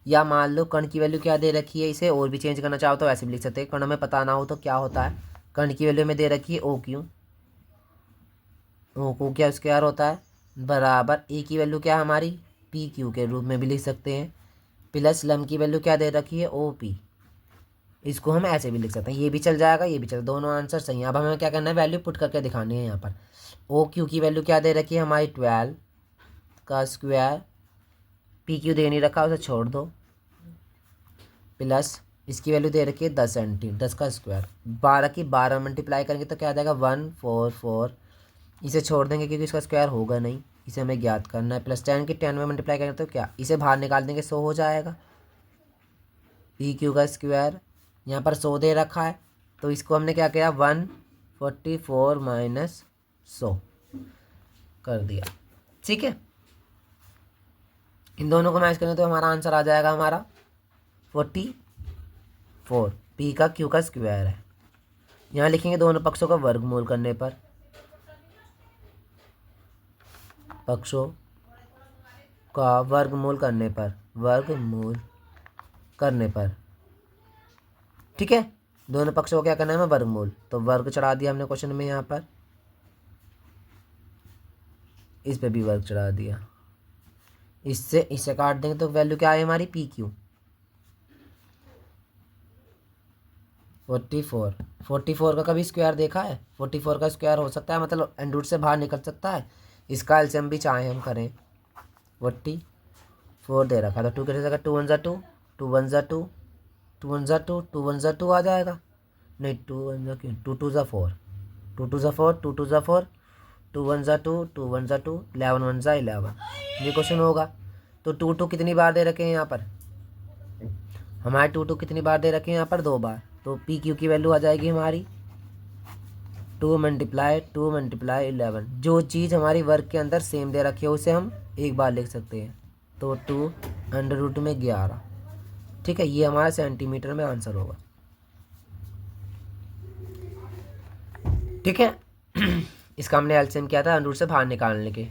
या मान लो कर्ण की वैल्यू क्या दे रखी है, इसे और भी चेंज करना चाहो तो ऐसे भी लिख सकते हैं। कर्ण में पता ना हो तो क्या होता है, कर्ण की वैल्यू में दे रखी है ओ क्यू, ओ को क्या स्क्वायर होता है, बराबर ए की वैल्यू क्या है हमारी, पी क्यू के रूप में भी लिख सकते हैं, प्लस लंब की वैल्यू क्या दे रखी है, ओ पी। इसको हम ऐसे भी लिख सकते हैं, ये भी चल जाएगा, ये भी चल, दोनों आंसर सही है। अब हमें क्या करना है, वैल्यू पुट करके दिखानी है यहाँ पर। ओ क्यू की वैल्यू क्या दे रखी है हमारी, 12 का स्क्वायर, पी क्यू दे नहीं रखा उसे छोड़ दो, प्लस इसकी वैल्यू दे रखी है 10 सेंटी, 10 का स्क्वायर, 12 की 12 मल्टीप्लाई करेंगे तो क्या आ जाएगा 144। इसे छोड़ देंगे क्योंकि इसका स्क्वायर होगा नहीं, इसे हमें ज्ञात करना है। प्लस 10 की 10 में मल्टीप्लाई करेंगे तो क्या, इसे बाहर निकाल देंगे 100 हो जाएगा। पी क्यू का स्क्वायर यहाँ पर 100 दे रखा है, तो इसको हमने क्या किया, 144 माइनस 100 कर दिया। ठीक है, इन दोनों को मैच करें तो हमारा आंसर आ जाएगा हमारा 44। पी का क्यू का स्क्वायर है। यहाँ लिखेंगे दोनों पक्षों का वर्गमूल करने पर, पक्षों का वर्गमूल करने पर, वर्गमूल करने पर। ठीक है, दोनों पक्षों को क्या करना है, हमें वर्गमूल, तो वर्ग चढ़ा दिया हमने क्वेश्चन में यहाँ पर, इस पे भी वर्ग चढ़ा दिया, इससे इसे काट देंगे तो वैल्यू क्या है हमारी, पी क्यू 44। 44 का कभी स्क्वायर देखा है, 44 का स्क्वायर हो सकता है, मतलब एंड रूट से बाहर निकल सकता है, इसका एलसीएम भी चाहे हम करें। 44 दे रखा है तो 2 कैसे जाएगा, 2 1 जा 2, 2 1 जा 2, 2 1 जा 2, 2 1 जा 2 आ जाएगा, नहीं 2 1 जा क्यों, 2 2 जा 4, 2 2 जा 4, 2 2 जा 4, 2 1 जा 2, 2 1 जा 2, 11 1 जा 11, ये क्वेश्चन होगा। तो 2 2 कितनी बार दे रखे हैं यहाँ पर, हमारे 2 2 कितनी बार दे रखे हैं यहाँ पर, 2 बार। तो पी क्यू की वैल्यू आ जाएगी हमारी 2 मल्टीप्लाई 11। जो चीज़ हमारी वर्ग के अंदर सेम दे रखी है उसे हम एक बार लिख सकते हैं, तो 2 अंडर रूट में 11। ठीक है, ये हमारा सेंटीमीटर में आंसर होगा। ठीक है, इसका हमने एलसीएम किया था अंडर रूट से बाहर निकालने के,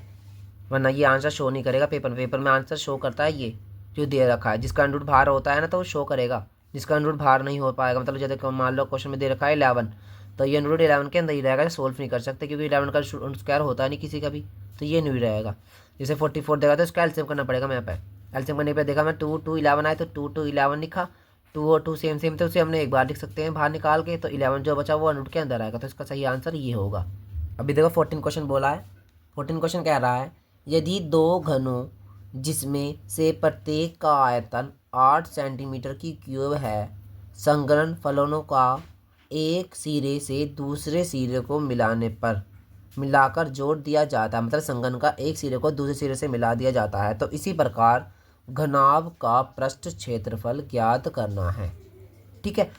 वरना ये आंसर शो नहीं करेगा पेपर में आंसर शो करता है ये जो दे रखा है, जिसका अंडर रूट बाहर होता है ना तो वो शो करेगा, जिसका अंडर रूट बाहर नहीं हो पाएगा, मतलब जैसे मान लो क्वेश्चन में दे रखा है 11, तो ये अंडर रूट 11 के अंदर ही रहेगा, सोल्व नहीं कर सकते क्योंकि 11 का स्क्वायर होता नहीं किसी का भी, तो ये नहीं रहेगा। जैसे 44 देगा तो इसका एलसीएम करना पड़ेगा, मैं पे एलसीएम करने पर देखा मैं 2 2 11 आए तो 2 2 11 लिखा, 2 और 2 सेम सेम, तो उसे हमने एक बार लिख सकते हैं बाहर निकाल के, तो 11 जो बचा वो अंडर रूट के अंदर आएगा, तो इसका सही आंसर ये होगा। अभी देखो 14 क्वेश्चन बोला है, 14 क्वेश्चन कह रहा है यदि दो घनों जिसमें से प्रत्येक का आयतन 8 सेंटीमीटर की क्यूब है, संगलन फलनों का एक सिरे से दूसरे सिरे को मिलाकर जोड़ दिया जाता है, मतलब संगलन का एक सिरे को दूसरे सिरे से मिला दिया जाता है, तो इसी प्रकार घनाभ का पृष्ठ क्षेत्रफल ज्ञात करना है। ठीक है,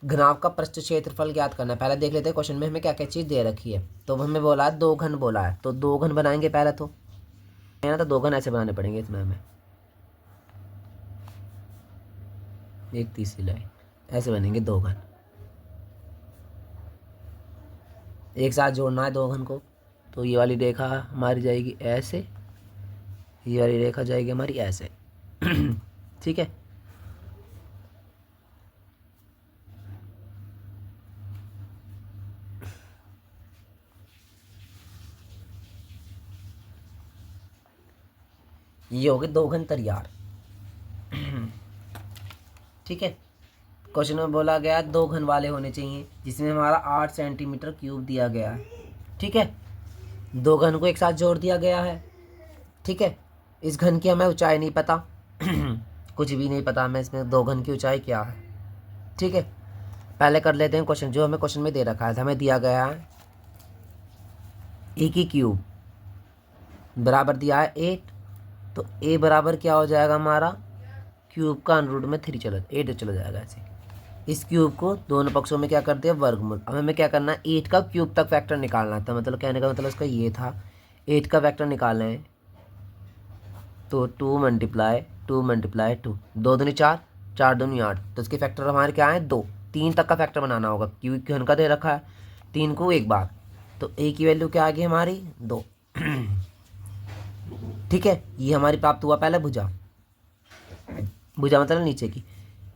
घनाभ का पृष्ठ क्षेत्रफल ज्ञात करना है। पहले देख लेते हैं क्वेश्चन में हमें क्या क्या चीज़ दे रखी है। तो हमें बोला है दो घन बोला है, तो दो घन बनाएंगे पहले, तो है ना, तो दो घन ऐसे बनाने पड़ेंगे इसमें हमें, एक तीसरी लाइन ऐसे बनेंगे दो घन, एक साथ जोड़ना है दो घन को, तो ये वाली रेखा हमारी जाएगी ऐसे, ये वाली रेखा जाएगी हमारी ऐसे। ठीक है, ये हो गए दो घन तैयार। ठीक है, क्वेश्चन में बोला गया 2 घन वाले होने चाहिए, जिसमें हमारा 8 सेंटीमीटर क्यूब दिया गया है। ठीक है, 2 घन को एक साथ जोड़ दिया गया है। ठीक है, इस घन की हमें ऊंचाई नहीं पता कुछ भी नहीं पता हमें इसमें 2 घन की ऊंचाई क्या है। ठीक है, पहले कर लेते हैं क्वेश्चन जो हमें क्वेश्चन में दे रखा है। हमें दिया गया है ए की क्यूब बराबर दिया है 8, तो ए बराबर क्या हो जाएगा हमारा, क्यूब का अंडर में 3 चला 8 चला जाएगा ऐसे। इस क्यूब को दोनों पक्षों में क्या कर दिया, वर्गमूल। अब हमें क्या करना है, 8 का क्यूब तक फैक्टर निकालना था। मतलब कहने का मतलब उसका ये था, 8 का फैक्टर निकालना है तो 2 मल्टीप्लाई 2, 2 दूनी 4, 4 दूनी 8, तो इसके फैक्टर हमारे क्या है 2। 3 तक का फैक्टर बनाना होगा क्योंकि घन का दे रखा है 3 को एक बार, तो ए की वैल्यू क्या आ गई हमारी 2। ठीक है, ये हमारी प्राप्त हुआ पहले भुजा। भुजा मतलब नीचे की,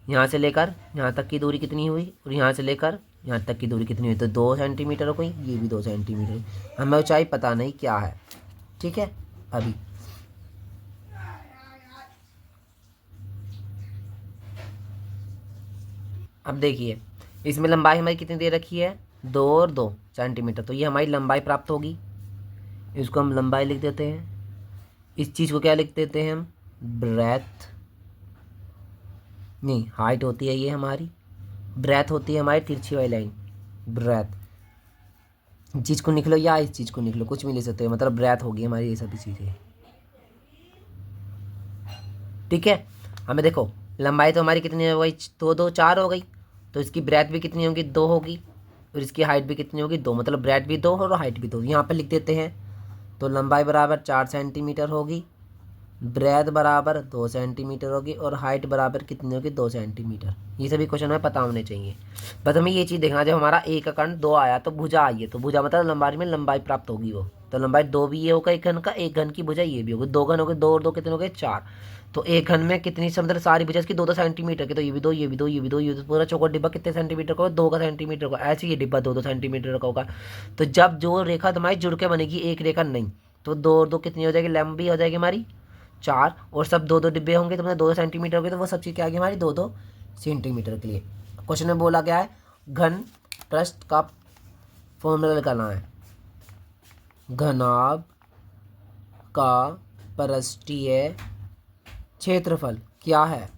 यहाँ से लेकर यहाँ तक की दूरी कितनी हुई और यहाँ से लेकर यहाँ तक की दूरी कितनी हुई, तो 2 सेंटीमीटर हो गई, ये भी 2 सेंटीमीटर। हमें ऊंचाई पता नहीं क्या है। ठीक है, अभी अब देखिए इसमें लंबाई हमारी कितनी दे रखी है, 2 और 2 सेंटीमीटर, तो ये हमारी लंबाई प्राप्त होगी। इसको हम लंबाई लिख देते हैं। इस चीज़ को क्या लिख देते हैं हम, ब्रेथ, नहीं हाइट होती है ये हमारी, ब्रेथ होती है हमारी तिरछी वाली लाइन, ब्रेथ। इस चीज़ को निकलो या इस चीज़ को निकलो, कुछ भी ले सकते हो, मतलब ब्रेथ होगी हमारी ये सभी चीज़ें। ठीक है, हमें देखो लंबाई तो हमारी कितनी हो गई, 2 2 4 हो गई, तो इसकी ब्रेथ भी कितनी होगी 2 होगी, और इसकी हाइट भी कितनी होगी 2, मतलब ब्रेथ भी 2 और हाइट भी 2। यहाँ पर लिख देते हैं, तो लंबाई बराबर 4 सेंटीमीटर होगी, ब्रेथ बराबर 2 सेंटीमीटर होगी, और हाइट बराबर कितनी होगी 2 सेंटीमीटर। ये सभी क्वेश्चन में पता होने चाहिए। बस हमें ये चीज़ देखना, जब हमारा ए का कर्ण 2 आया तो भुजा आई है, तो भुजा मतलब लंबाई में लंबाई प्राप्त होगी वो, तो लंबाई 2 भी ये होगा एक घन का, एक घन की भुजा ये भी होगी, 2 घन हो गए, 2 और 2 कितने हो गए 4, तो एक घन में कितनी मतलब सारी भुजा इसकी 2 2 सेंटीमीटर की, तो ये भी 2 ये भी 2 ये भी 2 ये तो पूरा चौकोर डिब्बा कितने सेंटीमीटर का होगा, 2 का सेंटीमीटर का, ऐसे ये डिब्बा 2 2 सेंटीमीटर का होगा। तो जब जो रेखा हमारी जुड़ के बनेगी, एक रेखा नहीं, तो 2 और 2 कितनी हो जाएगी, लंबी हो जाएगी हमारी 4, और सब 2 2 डिब्बे होंगे तो मतलब 2 सेंटीमीटर होंगे, तो वो सब चीज़ क्या आ गई हमारी 2 2 सेंटीमीटर के लिए। क्वेश्चन में बोला गया है घन पृष्ठ का फॉर्मूला निकालना है, घनाभ का पृष्ठीय क्षेत्रफल क्या है।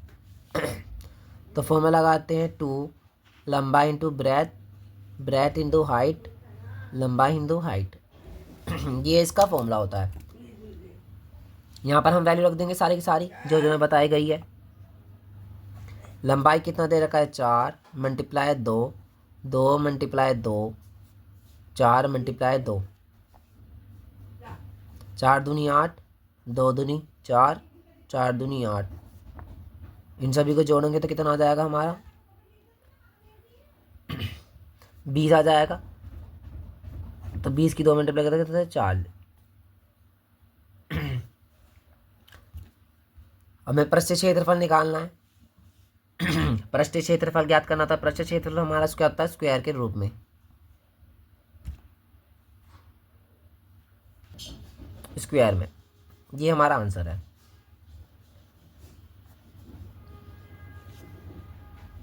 तो फॉर्मूला लगाते हैं 2 लंबाई into breadth, breath into height, लंबाई इंटू हाइट। ये इसका फॉर्मूला होता है। यहाँ पर हम वैल्यू रख देंगे सारी की सारी जो जो मैं बताई गई है। लंबाई कितना दे रखा है 4 मल्टीप्लाई 2, 2 मल्टीप्लाई 2, 4 मल्टीप्लाई 2, 4 दूनी 8, 2 दूनी 4, 4 दूनी 8। इन सभी को जोड़ेंगे तो कितना आ जाएगा हमारा 20 आ जाएगा। तो 20 की 2 मल्टीप्लाई करते कितना 4। हमें पृष्ठीय क्षेत्रफल निकालना है। पृष्ठीय क्षेत्रफल ज्ञात करना था। पृष्ठीय क्षेत्रफल हमारा क्या होता है स्क्वायर के रूप में, स्क्वायर में। ये हमारा आंसर है।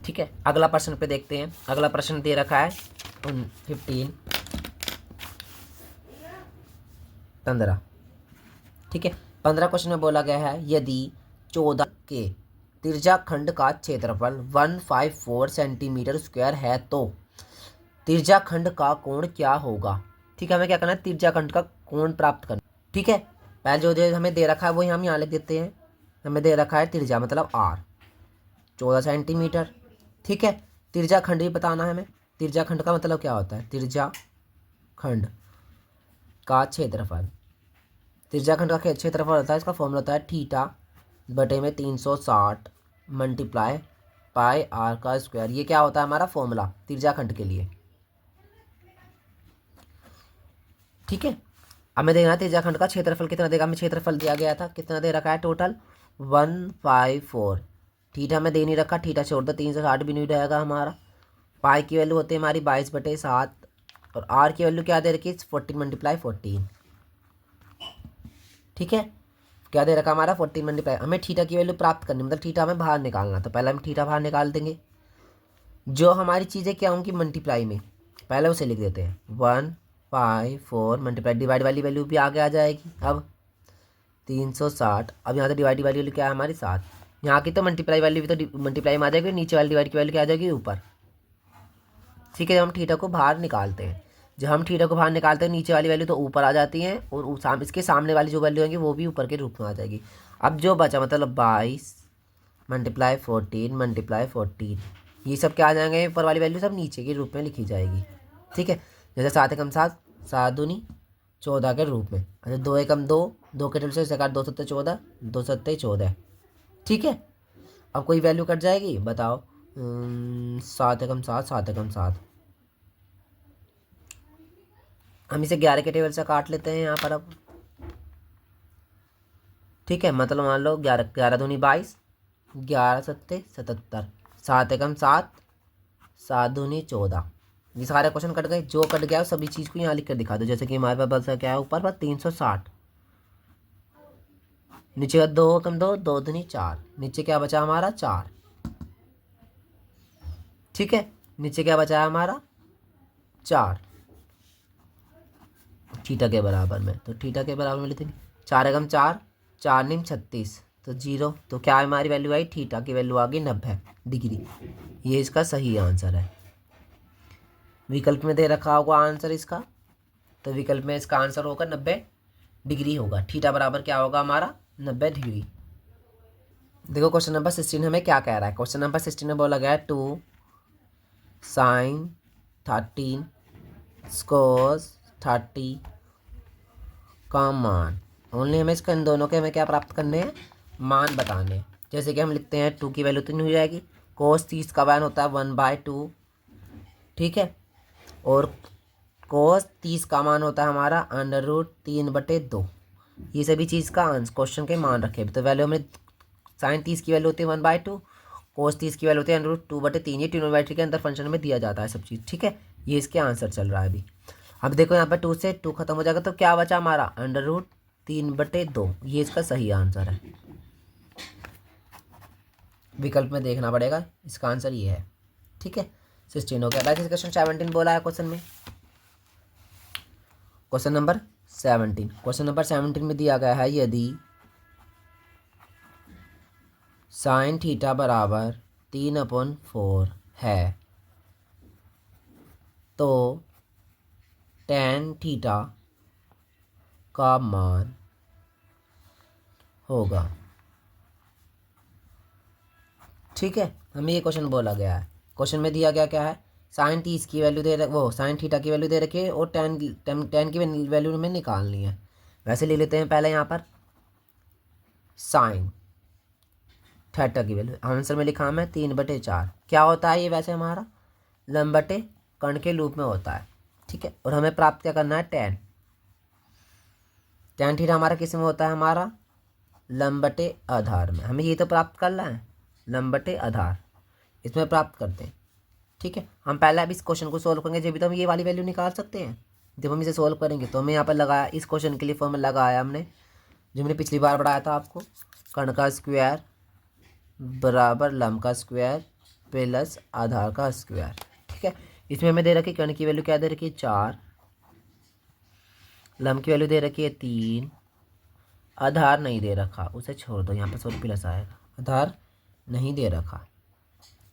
ठीक है, अगला प्रश्न पे देखते हैं। अगला प्रश्न दे रखा है 15। ठीक है, 15 क्वेश्चन में बोला गया है यदि 14 के तिर्जा खंड का क्षेत्रफल 154 सेंटीमीटर स्क्वायर है तो तिर्जा खंड का कोण क्या होगा। ठीक है, हमें क्या करना है तिर्जा खंड का कोण प्राप्त करना। ठीक है, पहले जो हमें दे रखा है वही हम यहाँ लिख देते हैं। हमें दे रखा है तिर्जा मतलब r 14 सेंटीमीटर। ठीक है, तिर्जा खंड भी बताना है हमें। तिर्जा खंड का मतलब क्या होता है, तिर्जा खंड का क्षेत्रफल। तिर्जा खंड का क्षेत्रफल होता है, इसका फॉर्मूला होता है थीटा बटे में 360 मल्टीप्लाई पाई आर का स्क्वायर। ये क्या होता है हमारा फॉर्मूला तिर्जा खंड के लिए। ठीक है, हमें देखना है तिर्जा खंड का क्षेत्रफल कितना देगा। हमें क्षेत्रफल दिया गया था, कितना दे रखा है टोटल 154। थीटा में दे नहीं रखा, थीटा छोड़ दो, 360 भी नहीं रहेगा हमारा। पाई की वैल्यू होती है हमारी 22/7, और आर की वैल्यू क्या दे रखी है 14 मल्टीप्लाई 14। ठीक है, क्या दे रखा हमारा 14 मल्टीप्लाई। हमें थीटा की वैल्यू प्राप्त करनी मतलब थीटा हमें बाहर निकालना, तो पहले हम थीटा बाहर निकाल देंगे। जो हमारी चीज़ें क्या होंगी मल्टीप्लाई में, पहले उसे लिख देते हैं 154 मल्टीप्लाई डिवाइड वाली वैल्यू भी आगे आ जाएगी। अब 360, अब यहाँ से डिवाइड वाली वैल्यू क्या है हमारी 7, यहाँ की तो मल्टीप्लाई वाली भी तो मल्टीप्लाई में आ जाएगी, नीचे वाली डिवाइड की वैल्यू क्या आ जाएगी ऊपर। ठीक है, जब हम थीटा को बाहर निकालते हैं, जब हम थीटा को बाहर निकालते हैं नीचे वाली वैल्यू तो ऊपर आ जाती है और इसके सामने वाली जो वैल्यू होंगी वो भी ऊपर के रूप में आ जाएगी। अब जो बचा मतलब 22 मल्टीप्लाई 14 मल्टीप्लाई 14, ये सब क्या आ जाएंगे ऊपर वाली वैल्यू सब नीचे के रूप में लिखी जाएगी। ठीक है, जैसे 7 एकम 7, 7 दूनी 14 के रूप में। अच्छा 2 एकम 2, 2 के टेबल से 2 सत्ते 14, 2 सत्ते 14। ठीक है, अब कोई वैल्यू कट जाएगी बताओ। 7 एकम 7, 7 एकम 7, हम इसे 11 के टेबल से काट लेते हैं यहाँ पर अब। ठीक है, मतलब मान लो 11, 11 दूनी 22, 11 सत्ते 77, 7 एकम 7, 7 दूनी 14। ये सारे क्वेश्चन कट गए, जो कट गया सभी चीज़ को यहाँ लिख कर दिखा दो। जैसे कि हमारे पास बचा क्या है ऊपर पर 360, नीचे का 2 एकम 2, 2 दूनी 4, नीचे क्या बचा हमारा 4। ठीक है, नीचे क्या बचा है हमारा 4 थीटा के बराबर में, तो थीटा के बराबर में लेते 4 एकम 4, 4 निम 36, तो 0, तो क्या हमारी वैल्यू आई थीटा की वैल्यू आ गई 90 डिग्री। ये इसका सही आंसर है। विकल्प में दे रखा होगा आंसर इसका, तो विकल्प में इसका आंसर होगा 90 डिग्री होगा। थीटा बराबर क्या होगा हमारा 90 डिग्री। देखो क्वेश्चन नंबर 16 हमें क्या कह रहा है। क्वेश्चन नंबर 16 में बोला गया है 2 sin 13 cos 30 का मान। ओनली हमें इसका इन दोनों के हमें क्या प्राप्त करने हैं, मान बताने। जैसे कि हम लिखते हैं 2 की वैल्यू तो नहीं हो जाएगी, cos 30 का मान होता है 1/2। ठीक है, और cos 30 का मान होता है हमारा √3/2। ये सभी चीज़ का आंसर क्वेश्चन के मान रखे, तो वैल्यू हमें sin 30 की वैल्यू होती है 1/2, cos 30 की वैल्यू होती है √2/3। ये ट्रिग्नोमेट्री के अंदर फंक्शन में दिया जाता है सब चीज़। ठीक है, ये इसके आंसर चल रहा है अभी। अब देखो यहाँ पर 2 से 2 खत्म हो जाएगा तो क्या बचा हमारा √3/2। ये इसका सही आंसर है। विकल्प में देखना पड़ेगा, इसका आंसर ये है। ठीक है, 16 हो गया। वैसे क्वेश्चन 17 बोला है क्वेश्चन में, क्वेश्चन नंबर 17। क्वेश्चन नंबर 17 में दिया गया है यदि साइन थीटा बराबर 3/4 है तो tan थीटा का मान होगा। ठीक है, हमें ये क्वेश्चन बोला गया है। क्वेश्चन में दिया गया क्या है, साइन 30 की वैल्यू दे वो साइन थीटा की वैल्यू दे रखी है और टेन की वैल्यू हमें निकालनी है। वैसे ले लेते हैं पहले यहाँ पर साइन थीटा की वैल्यू, आंसर में लिखा मैं 3/4। क्या होता है ये वैसे हमारा लंबटे कर्ण के रूप में होता है। ठीक है, और हमें प्राप्त क्या करना है टेन थीटा हमारा किस में होता है हमारा लंबटे आधार में। हमें ये तो प्राप्त करना है लंबटे आधार, इसमें प्राप्त करते हैं। ठीक है, हम पहले अब इस क्वेश्चन को सोल्व करेंगे जब भी तो हम ये वाली वैल्यू निकाल सकते हैं। जब हम इसे सोल्व करेंगे तो हमें यहाँ पर लगाया इस क्वेश्चन के लिए फॉर्मूला लगाया हमने जो हमने पिछली बार पढ़ाया था आपको, कर्ण का स्क्वायर बराबर लंब का स्क्वायर प्लस आधार का स्क्वायर। ठीक है, इसमें हमें दे रखी कर्ण की वैल्यू क्या दे रखी है 4, लंब की वैल्यू दे रखी है 3, आधार नहीं दे रखा, उसे छोड़ दो, यहाँ पर सोल्व प्लस आएगा, आधार नहीं दे रखा।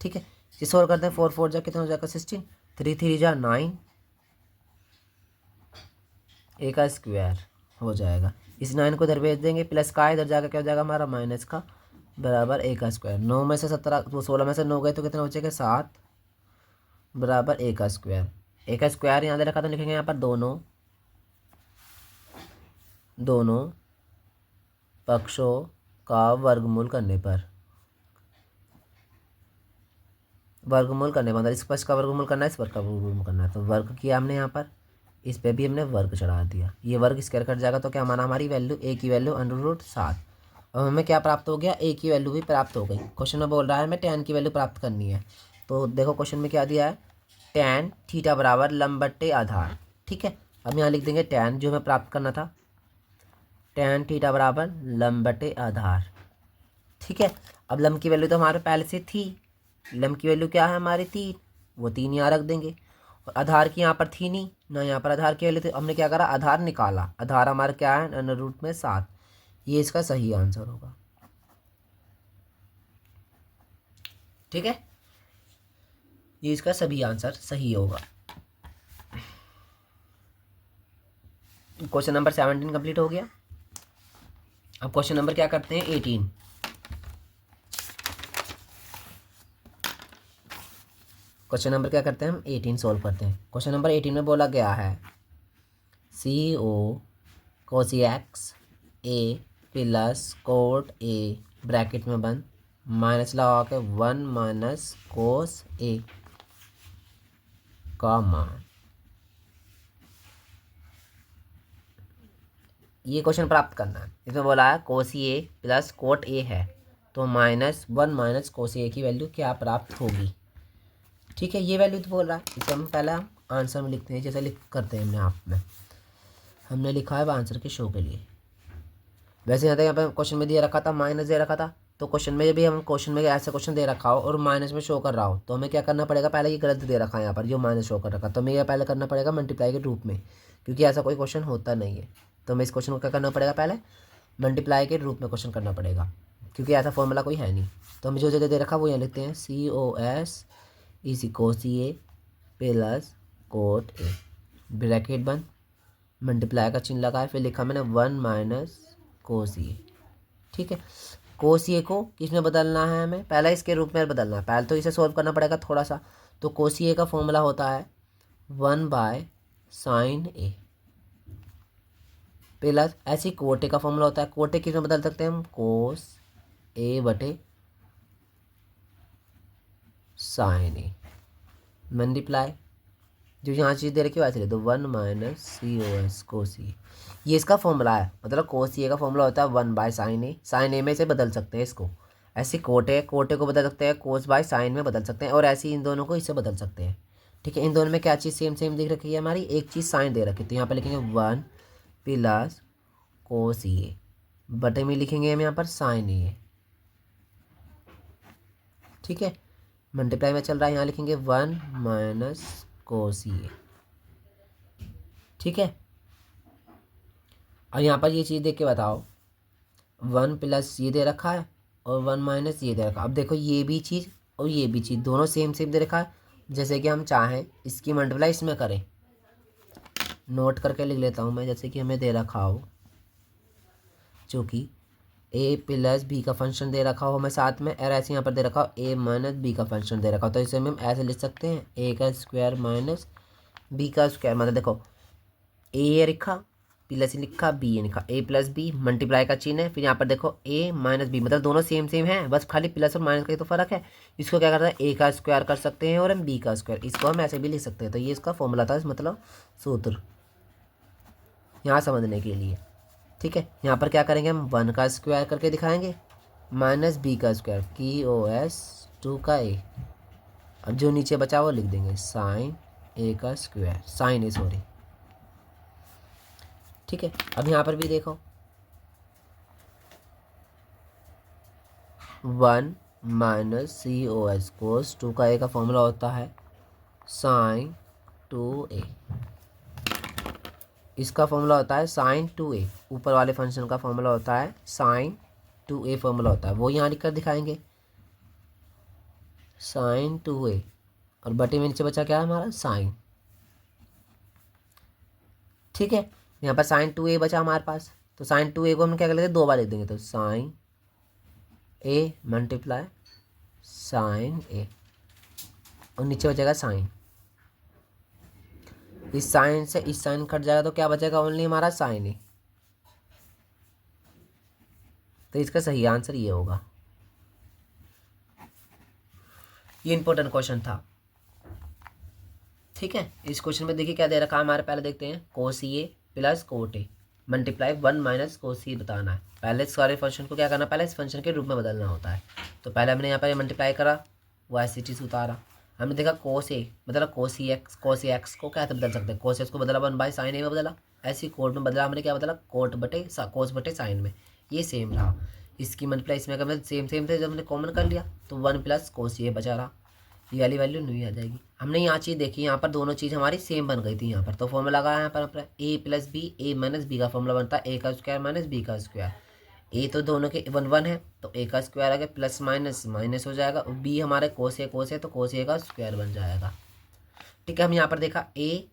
ठीक है, इसे सोल्व करते हैं 4 4 जा कितना हो जाएगा 16, 3 3 जा 9, ए का स्क्वायर हो जाएगा। इस 9 को इधर भेज देंगे, प्लस का इधर जाकर क्या हो जाएगा हमारा माइनस का बराबर ए का स्क्वायर। 9 में से 17 वो 16 में से 9 गए तो कितना बचेगा 7 बराबर ए का स्क्वायर। ए का स्क्वायर यहाँ दे रखा तो लिखेंगे यहाँ पर दोनों पक्षों का वर्गमूल करने पर, मतलब इस पक्ष का वर्गमूल करना है, इस वर्ग का वर्गमूल करना है, तो वर्ग किया हमने यहाँ पर, इस पे भी हमने वर्ग चढ़ा दिया। ये वर्ग स्क्वायर कट जाएगा तो क्या माना हमारी वैल्यू ए की वैल्यू √7। अब हमें क्या प्राप्त हो गया, ए की वैल्यू भी प्राप्त हो गई। क्वेश्चन में बोल रहा है हमें tan की वैल्यू प्राप्त करनी है, तो देखो क्वेश्चन में क्या दिया है tan थीटा बराबर लंब/बट्टे आधार। ठीक है, अब यहाँ लिख देंगे tan जो हमें प्राप्त करना था, tan थीटा बराबर लंब/बट्टे आधार। ठीक है, अब लंब की वैल्यू तो हमारे पहले से थी लम की वैल्यू क्या है हमारी 3, वो 3 यहाँ रख देंगे। और आधार की यहाँ पर थी नहीं ना, यहाँ पर आधार की वैल्यू थी, हमने क्या करा आधार निकाला। आधार हमारा क्या है अंडर रूट में 7, ये इसका सही आंसर होगा। ठीक है, ये इसका सभी आंसर सही होगा। क्वेश्चन नंबर 17 कंप्लीट हो गया। अब क्वेश्चन नंबर क्या करते हैं 18। क्वेश्चन नंबर क्या करते हैं हम 18 सॉल्व करते हैं। क्वेश्चन नंबर 18 में बोला गया है सी ओ cosec x A plus cot A bracket में बंद माइनस लगा के 1 माइनस कोस ए का मान। ये क्वेश्चन प्राप्त करना है। इसमें बोला है कोसी ए प्लस कोट ए है, तो -1 माइनस कोसी ए की वैल्यू क्या प्राप्त होगी। ठीक है, ये वैल्यू तो बोल रहा है, इसे हम पहले हम आंसर में लिखते हैं। जैसे लिख करते हैं हमने लिखा है आंसर के शो के लिए। वैसे यहाँ पे क्वेश्चन में दिया रखा था माइनस दे रखा था, तो क्वेश्चन में भी हम क्वेश्चन में ऐसा क्वेश्चन दे रखा हो और माइनस में शो कर रहा हो, तो हमें क्या करना पड़ेगा, पहले ये गलत दे रखा है यहाँ पर जो माइनस शो कर रखा, तो हमें यह पहले करना पड़ेगा मल्टीप्लाई के रूप में, क्योंकि ऐसा कोई क्वेश्चन होता नहीं है। तो हमें इस क्वेश्चन को क्या करना पड़ेगा, पहले मल्टीप्लाई के रूप में क्वेश्चन करना पड़ेगा, क्योंकि ऐसा फॉर्मूला कोई है नहीं। तो हमें जो जो दे रखा वो यहाँ लिखते हैं COS इसी Kosi A plus cot A bracket बंद मल्टीप्लाई का चिन्ह लगा है, फिर लिखा मैंने 1 माइनस कोसी ए। ठीक है, कोसी ए को किस में बदलना है, हमें पहले इसके रूप में बदलना है। पहले तो इसे सोल्व करना पड़ेगा थोड़ा सा। तो कोसी ए का फॉर्मूला होता है 1/sin ए प्लस ऐसे ही कोटे का फॉर्मूला होता है। कोटे किस में बदल सकते हैं हम, कोस ए बटे साइन ए मल्टीप्लाई जो यहाँ चीज़ दे रखी है वैसे ले दो 1 माइनस COS कोसी। ये इसका फॉर्मूला है, मतलब कोसी ए का फॉर्मूला होता है 1/sin ए। साइन ए में से बदल सकते हैं इसको, ऐसे कोटे को बदल सकते हैं, cos/sin में बदल सकते हैं, और ऐसे इन दोनों को इससे बदल सकते हैं। ठीक है, इन दोनों में क्या चीज़ सेम सेम दिख रखी है हमारी, एक चीज़ साइन दे रखी है, तो यहाँ पर लिखेंगे 1 प्लस कोसी ए बटे में लिखेंगे हम यहाँ पर साइन ए। ठीक है, मल्टीप्लाई में चल रहा है, यहाँ लिखेंगे 1 माइनस कोसी ए। ठीक है, और यहाँ पर ये चीज़ देख के बताओ 1 प्लस ये दे रखा है और 1 माइनस ये दे रखा है। अब देखो ये भी चीज़ और ये भी चीज़ दोनों सेम सेम दे रखा है। जैसे कि हम चाहें इसकी मल्टीप्लाई इसमें करें, नोट करके लिख लेता हूँ मैं। जैसे कि हमें दे रखा हो जो कि a प्लस बी का फंक्शन दे रखा हो हमें साथ में, और ऐसे यहाँ पर दे रखा हो a माइनस बी का फंक्शन दे रखा हो, तो इसे हम ऐसे लिख सकते हैं a का स्क्वायर माइनस b का स्क्वायर। मतलब देखो a लिखा प्लस लिखा बी लिखा, a प्लस बी मल्टीप्लाई का चिन्ह है, फिर यहाँ पर देखो a माइनस बी, मतलब दोनों सेम सेम है, बस खाली प्लस और माइनस का ही तो फर्क है। इसको क्या करता है a का स्क्वायर कर सकते हैं और हम b का स्क्वायर, इसको हम ऐसे भी लिख सकते हैं। तो ये इसका फॉर्मूला था, मतलब सूत्र यहाँ समझने के लिए। ठीक है, यहाँ पर क्या करेंगे हम 1 का स्क्वायर करके दिखाएंगे माइनस बी का स्क्वायर COS 2 का ए। अब जो नीचे बचा वो लिख देंगे साइन ए का स्क्वायर, साइन ए सॉरी। ठीक है, अब यहाँ पर भी देखो 1 माइनस COS कोस 2 का ए का फॉर्मूला होता है साइन 2a। इसका फॉर्मूला होता है साइन 2a, ऊपर वाले फंक्शन का फॉर्मूला होता है साइन 2a फॉर्मूला होता है, वो यहाँ लिख कर दिखाएंगे साइन 2a, और बटे में नीचे बचा क्या है हमारा साइन। ठीक है, यहाँ पर साइन 2a बचा हमारे पास, तो साइन 2a को हम क्या कर लेते हैं 2 बार लिख देंगे, तो sine a multiply sine a, और नीचे बचेगा साइन। इस साइन से इस साइन कट जाएगा तो क्या बचेगा, ओनली हमारा साइन ही। तो इसका सही आंसर ये होगा। ये इंपॉर्टेंट क्वेश्चन था। ठीक है, इस क्वेश्चन में देखिए क्या दे रखा है हमारे, पहले देखते हैं cosec A plus cot A multiply 1 minus cosec A बताना है। पहले सारे फंक्शन को क्या करना, पहले इस फंक्शन के रूप में बदलना होता है। तो पहले हमने यहाँ पर मल्टीप्लाई करा, वो ऐसी चीज़ उतारा। हमने देखा कोस ए मतलब कोसी एक्स को क्या बदल सकते हैं, कोस एक्स को बदला 1/sin ए में बदला, ऐसी कोट में बदला हमने क्या बदला कोट बटे कोस बटे साइन में, ये सेम रहा। इसकी मल्टीप्लाई इसमें अगर मतलब सेम सेम थे जब हमने कॉमन कर लिया तो 1 प्लस कोस ये बचा रहा, ये वाली वैल्यू नहीं आ जाएगी। हमने यहाँ चीज़ देखी, यहाँ पर दोनों चीज़ हमारी सेम बन गई थी यहाँ पर, तो फॉर्मूला लगाया यहाँ पर अपना ए प्लस बी, ए माइनस बी का फॉर्मूला बनता है ए का स्क्वायर माइनस बी का स्क्वायर। ए तो दोनों के 1 1 है तो ए का स्क्वायर आगे प्लस माइनस माइनस हो जाएगा, और बी हमारे कोस है तो कोस ए का स्क्वायर बन जाएगा। ठीक है, हम यहाँ पर देखा ए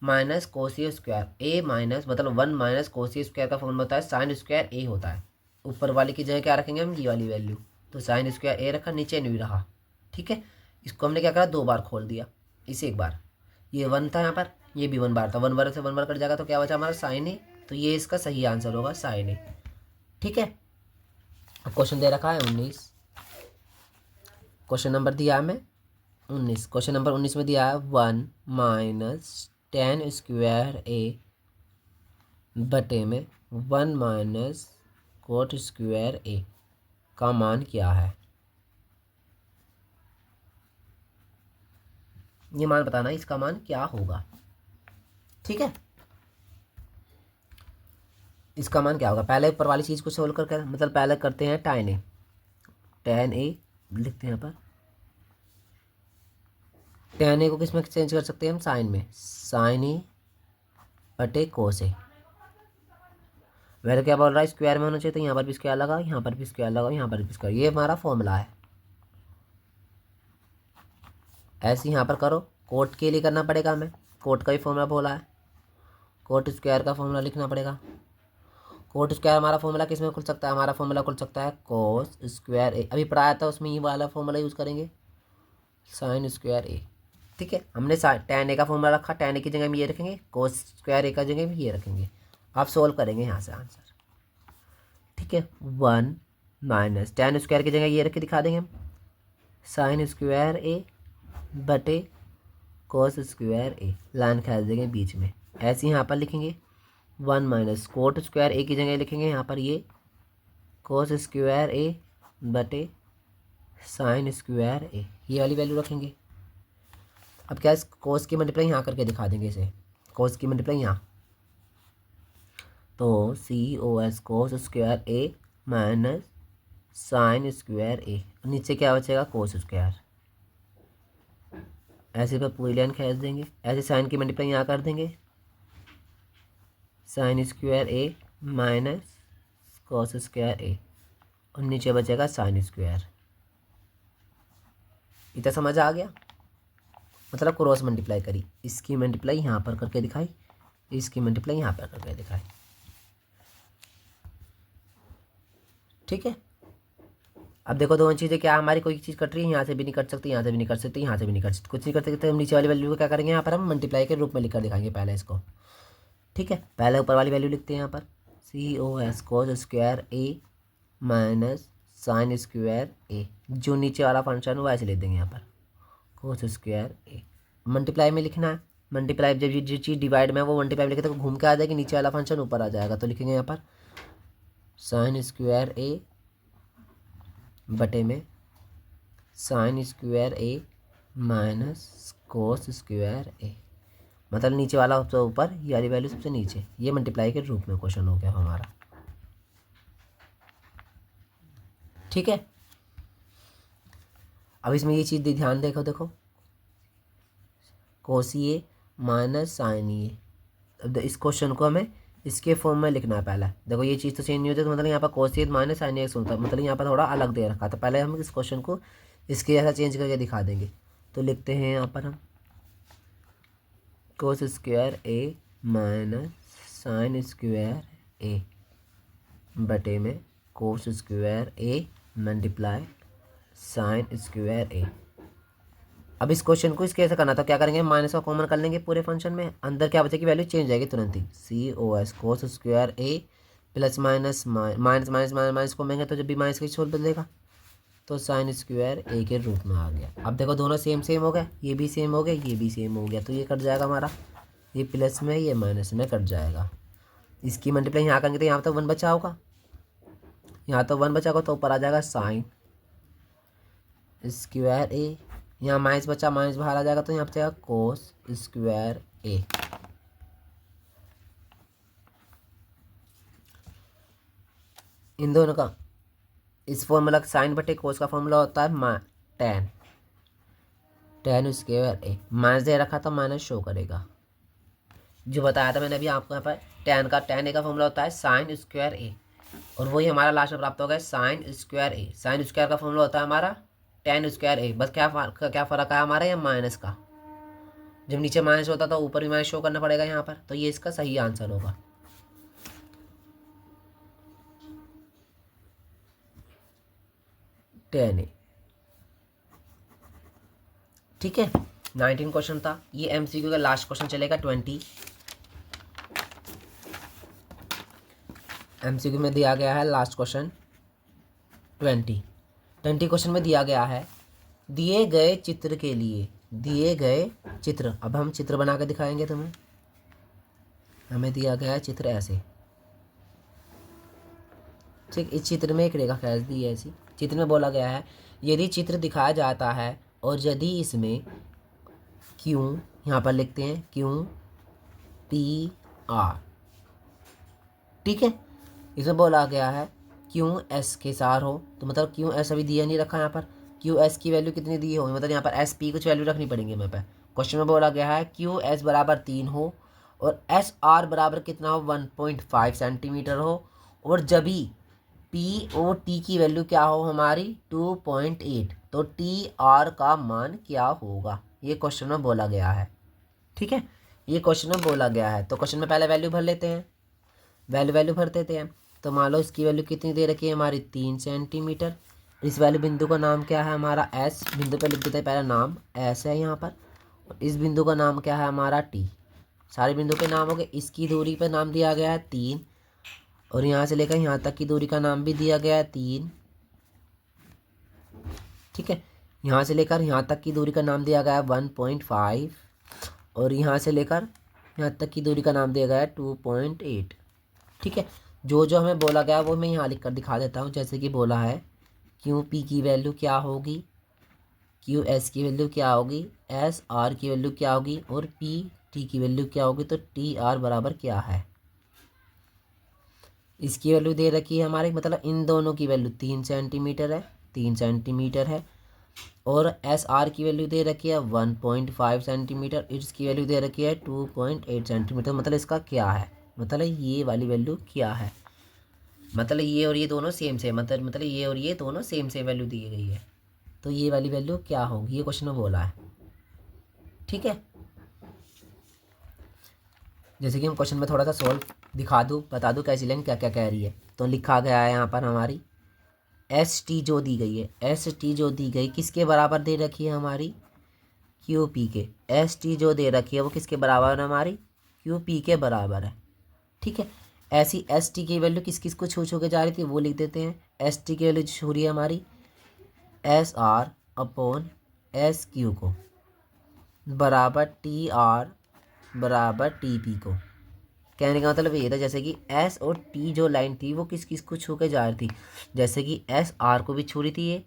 माइनस कोसी स्क्वायर, ए माइनस मतलब 1 माइनस कोसी स्क्वायर का फॉर्मूला होता है साइन स्क्वायर ए होता है। ऊपर वाली की जगह क्या रखेंगे हम, ये वाली वैल्यू, तो साइन स्क्वायर ए रखा, नीचे नहीं रहा। ठीक है, इसको हमने क्या करा, 2 बार खोल दिया, इसे एक बार, ये 1 था यहाँ पर, ये भी 1 बार था, 1 बार से 1 बार कट जाएगा तो क्या बचा हमारा साइन ए, तो ये इसका सही आंसर होगा साइन ए। ठीक है, अब क्वेश्चन दे रखा है 19, क्वेश्चन नंबर दिया है हमें 19, क्वेश्चन नंबर 19 में दिया है 1 माइनस टेन स्क्वायर ए बटे में 1 माइनस कोट स्क्वायर ए का मान क्या है। ये मान बताना इसका मान क्या होगा। ठीक है, इसका मान क्या होगा, पहले ऊपर वाली चीज़ को सोल्व करके मतलब पहले करते हैं tan ए लिखते हैं यहाँ पर, tan ए को किस में चेंज कर सकते हैं हम, साइन में, साइन ए बटे कोस ए। वैसे क्या बोल रहा है, स्क्वायर में होना चाहिए, तो यहाँ पर भी स्क्वायर लगा, यहाँ पर भी स्क्वायर लगा, यहाँ पर भी स्क्वायर, ये हमारा फॉर्मूला है। ऐसे यहाँ पर करो, कोट के लिए करना पड़ेगा हमें, कोट का भी फॉर्मूला बोला है, कोट स्क्वायर का फॉर्मूला लिखना पड़ेगा। कोट स्क्वायर हमारा फॉर्मूला किस में खुल सकता है, हमारा फॉर्मूला खुल सकता है कोस स्क्वायर ए, अभी पढ़ाया था उसमें ये वाला फॉर्मूला यूज़ करेंगे, साइन स्क्वायर ए। ठीक है, हमने tan ए का फॉर्मूला रखा, tan ए की जगह हम ये रखेंगे, कोस स्क्वायर ए का जगह भी ये रखेंगे। आप सोल्व करेंगे यहाँ से आंसर। ठीक है, 1 माइनस tan स्क्वायर की जगह ये रख के दिखा देंगे हम, साइन स्क्वायर ए बटे कोस स्क्वायर ए, लाइन खींच देंगे बीच में, ऐसे यहाँ पर लिखेंगे 1 माइनस कोट स्क्वायर ए की जगह लिखेंगे यहाँ पर ये कोस स्क्वायर ए बटे साइन स्क्वायर ए, ये वाली वैल्यू रखेंगे। अब क्या, इस कोस की मल्टीप्लाई यहाँ करके दिखा देंगे इसे, कोस की मल्टीप्लाई यहाँ, तो COS कोस स्क्वायर ए माइनस साइन स्क्वायर ए, नीचे क्या बचेगा कोस स्क्वायर, ऐसे पर पूरी लाइन खींच देंगे, ऐसे साइन की मल्टीप्लाई यहाँ कर देंगे, साइन स्क्वायर ए माइनस कोस स्क्वायर ए, और नीचे बचेगा साइन स्क्वायर। इतना समझ आ गया, मतलब क्रॉस मल्टीप्लाई करी, इसकी मल्टीप्लाई यहाँ पर करके दिखाई, इसकी मल्टीप्लाई यहाँ पर करके दिखाई। ठीक है, अब देखो दोनों चीज़ें क्या, हमारी कोई चीज़ कट रही है, यहाँ से भी नहीं कट सकती, यहाँ से भी नहीं कट सकती, यहाँ से भी नहीं कट सकती, कुछ नहीं कर सकते, तो हम नीचे वाली वैल्यू को क्या करेंगे, यहाँ पर हम मल्टीप्लाई के रूप में लिखकर दिखाएंगे पहले इसको। ठीक है, पहले ऊपर वाली वैल्यू लिखते हैं यहाँ पर, COS कोस स्क्वायर ए माइनस साइन स्क्वायर ए, जो नीचे वाला फंक्शन हुआ ऐसे लिख देंगे यहाँ पर कोस स्क्वायर ए। मल्टीप्लाई में लिखना है, मल्टीप्लाई जब जो चीज़ डिवाइड में है वो मल्टीप्लाई में लिखे तो घूम के आ जाएगी, नीचे वाला फंक्शन ऊपर आ जाएगा, तो लिखेंगे यहाँ पर साइन स्क्वायर ए बटे में साइन स्क्वायर ए माइनस कोस स्क्वायर ए, मतलब नीचे वाला सबसे ऊपर, ये वाली वैल्यू सबसे नीचे, ये मल्टीप्लाई के रूप में क्वेश्चन हो गया हमारा। ठीक है, अब इसमें ये चीज़ ध्यान देखो कोसी ए माइनस साइन ए, अब इस क्वेश्चन को हमें इसके फॉर्म में लिखना है पहले। देखो ये चीज़ तो चेंज नहीं होती, तो मतलब यहाँ पर कोसी ए माइनस साइन ए होता है, मतलब यहाँ पर थोड़ा अलग दे रखा, तो पहले हम इस क्वेश्चन को इसके जैसा चेंज करके दिखा देंगे। तो लिखते हैं यहाँ पर हम कोस स्क्वायर ए माइनस साइन स्क्वायर ए बटे में कोस square A multiply sine square ए। अब इस क्वेश्चन को इसके ऐसा करना, तो क्या करेंगे, माइनस का कॉमन कर लेंगे पूरे फंक्शन में, अंदर क्या बचेगी, वैल्यू चेंज जाएगी तुरंत ही, COS cos square A plus minus minus minus minus को लेंगे, तो जब भी माइनस का छोड़ बदलेगा तो साइन स्क्वायर ए के रूप में आ गया। अब देखो दोनों सेम सेम हो गए, ये भी सेम हो गया, ये भी सेम हो गया, तो ये कट जाएगा हमारा, ये प्लस में ये माइनस में कट जाएगा। इसकी मल्टीप्लाई यहाँ करेंगे तो यहाँ तो 1 बचा होगा, यहाँ तो 1 बचा होगा, तो ऊपर आ जाएगा साइन स्क्वायर ए, यहाँ माइनस बचा, माइनस बाहर आ जाएगा, तो यहाँ बचेगा कोस स्क्वायर ए। इन दोनों का इस फॉर्मूला साइन बटे कोस का फॉर्मूला होता है टेन स्क्वायर ए, माइनस दे रखा था माइनस शो करेगा। जो बताया था मैंने अभी आपको यहाँ पर टेन ए का फॉर्मूला होता है साइन स्क्वायर ए, और वही हमारा लास्ट में प्राप्त हो गया साइन स्क्वायर ए। साइन स्क्वायर का फॉर्मूला होता है हमारा टेन स्क्वायर ए। बस क्या फ़र्क है हमारा यहाँ माइनस का, जब नीचे माइनस होता तो ऊपर भी माइनस शो करना पड़ेगा यहाँ पर, तो ये इसका सही आंसर होगा। टेन ए, ठीक है। 19 क्वेश्चन था ये, एमसीक्यू का लास्ट क्वेश्चन चलेगा 20। एमसीक्यू में दिया गया है लास्ट क्वेश्चन 20 क्वेश्चन में दिया गया है दिए गए चित्र के लिए, दिए गए चित्र, अब हम चित्र बना के दिखाएंगे तुम्हें। हमें दिया गया है चित्र ऐसे, ठीक। इस चित्र में एक रेखा खींच दी है ऐसी। चित्र में बोला गया है यदि चित्र दिखाया जाता है और यदि इसमें क्यू, यहाँ पर लिखते हैं क्यू पी आर, ठीक है। इसमें बोला गया है क्यू एस के सार हो, तो मतलब क्यू एस अभी दिया नहीं रखा यहाँ पर, क्यू एस की वैल्यू कितनी दी हो, मतलब यहाँ पर एस पी कुछ वैल्यू रखनी पड़ेंगी हमें पे। क्वेश्चन में बोला गया है क्यू एस बराबर 3 हो और एस आर बराबर कितना हो 1.5 सेंटीमीटर हो, और जब भी पी और टी की वैल्यू क्या हो हमारी 2.8, तो टी आर का मान क्या होगा, ये क्वेश्चन में बोला गया है, ठीक है। ये क्वेश्चन में बोला गया है, तो क्वेश्चन में पहले वैल्यू भर लेते हैं, वैल्यू भर देते हैं। तो मान लो इसकी वैल्यू कितनी दे रखी है हमारी 3 सेंटीमीटर। इस वाले बिंदु का नाम क्या है हमारा एस, बिंदु पे लिख देते हैं पहला नाम एस है यहाँ पर, और इस बिंदु का नाम क्या है हमारा टी। सारे बिंदु के नाम हो गए। इसकी दूरी पर नाम दिया गया है 3, और यहाँ से लेकर यहाँ तक की दूरी का नाम भी दिया गया है 3, ठीक है। यहाँ से लेकर यहाँ तक की दूरी का नाम दिया गया है 1.5, और यहाँ से लेकर यहाँ तक की दूरी का नाम दिया गया है 2.8, ठीक है। जो जो हमें बोला गया वो मैं यहाँ लिख कर दिखा देता हूँ। जैसे कि बोला है क्यू पी की वैल्यू क्या होगी, क्यू एस की वैल्यू क्या होगी, एस आर की वैल्यू क्या होगी, और पी टी की वैल्यू क्या होगी, तो टी आर बराबर क्या है। इसकी वैल्यू दे रखी है हमारे, मतलब इन दोनों की वैल्यू 3 सेंटीमीटर है, 3 सेंटीमीटर है, और एस आर की वैल्यू दे रखी है 1.5 सेंटीमीटर, इसकी वैल्यू दे रखी है 2.8 सेंटीमीटर। मतलब इसका क्या है, मतलब ये वाली वैल्यू क्या है, मतलब ये और ये दोनों सेम सेम, मतलब ये और ये दोनों सेम सेम वैल्यू दी गई है, तो ये वाली वैल्यू क्या होगी, ये क्वेश्चन में बोला है, ठीक है। जैसे कि हम क्वेश्चन में थोड़ा सा सॉल्व दिखा दूँ, बता दूँ कैसी लाइन क्या क्या कह रही है। तो लिखा गया है यहाँ पर हमारी एस टी जो दी गई है, एस टी जो दी गई किसके बराबर दे रखी है हमारी क्यू पी के। एस टी जो दे रखी है वो किसके बराबर है हमारी क्यू पी के बराबर है, ठीक है। ऐसी एस टी की वैल्यू किस किस को छू छू के जा रही थी वो लिख देते हैं। एस टी की वैल्यू छू रही है हमारी S R upon S Q को, बराबर टी आर बराबर टी पी को। कहने का मतलब ये था जैसे कि एस और टी जो लाइन थी वो किस किस को छू के जा रही थी, जैसे कि एस आर को भी छू रही थी ये,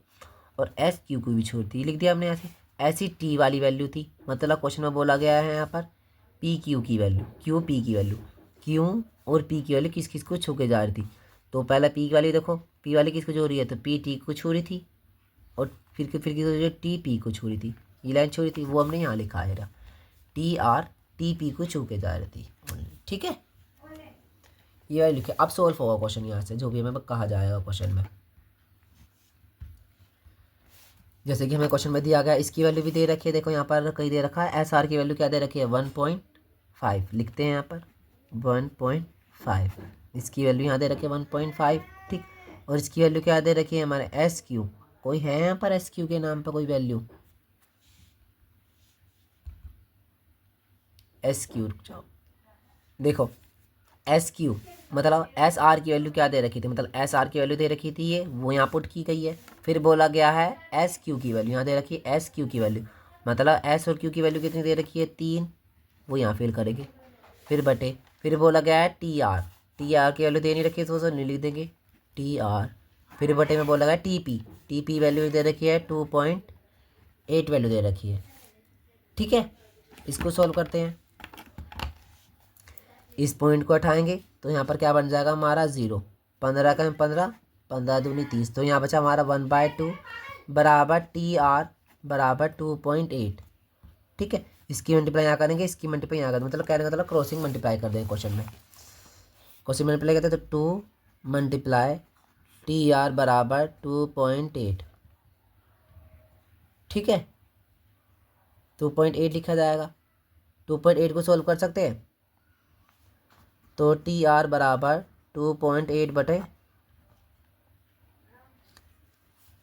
और एस क्यू को भी छू रही थी, लिख दिया हमने ऐसे। ऐसी टी वाली वैल्यू थी, मतलब क्वेश्चन में बोला गया है यहाँ पर पी क्यू की वैल्यू, क्यू पी की वैल्यू, क्यू और पी की वैल्यू किस किस को छू के जा रही थी। तो पहले पी की वाली देखो, पी वाली किसको छू रही है, तो पी टी को छू रही थी, और फिर किसको टी पी को छू रही थी, ये लाइन छू रही थी, वो हमने यहाँ लिखा है टी आर टी पी को छू के जा रही थी, ठीक है। ये वाली लिखे। अब सोल्व होगा क्वेश्चन यहाँ से, जो भी हमें कहा जाएगा क्वेश्चन में। जैसे कि हमें क्वेश्चन में दिया गया, इसकी वैल्यू भी दे रखी है, देखो यहाँ पर कहीं दे रखा है एस आर की वैल्यू क्या दे रखी है 1.5, लिखते हैं यहाँ पर 1.5, इसकी वैल्यू यहाँ दे रखी है 1.5, ठीक। और इसकी वैल्यू क्या दे रखी है हमारे एस क्यू, कोई है यहाँ पर एस क्यू के नाम पर कोई वैल्यू, एस क्यू जाओ देखो एस क्यू, मतलब एस आर की वैल्यू क्या दे रखी थी, मतलब एस आर की वैल्यू दे रखी थी ये, वो यहाँ पुट की गई है। फिर बोला गया है एस क्यू की वैल्यू यहाँ दे रखी है, एस क्यू की वैल्यू मतलब एस और क्यू की वैल्यू कितनी दे रखी है 3, वो यहाँ फिल करेंगे। फिर बटे, फिर बोला गया है टी आर की वैल्यू दे नहीं रखी है तो वो नहीं लिख देंगे टी आर। फिर बटे में बोला गया टी पी वैल्यू दे रखी है 2.8 वैल्यू दे रखी है, ठीक है। इसको सॉल्व करते हैं, इस पॉइंट को हटाएंगे तो यहाँ पर क्या बन जाएगा हमारा 0, 15 का 15 15 दूनी 30, तो यहाँ बचा हमारा 1/2 बराबर टी आर बराबर 2.8। ठीक है, इसकी मल्टीप्लाई यहाँ करेंगे, इसकी मल्टीप्लाई यहाँ करेंगे, मतलब कहने का मतलब क्रॉसिंग मल्टीप्लाई कर देंगे क्वेश्चन में। क्वेश्चन मल्टीप्लाई करते हैं तो 2 मल्टीप्लाई टी आर बराबर 2.8। ठीक है, 2.8 लिखा जाएगा। 2.8 को सोल्व कर सकते हैं, तो टी आर बराबर 2.8 बटे,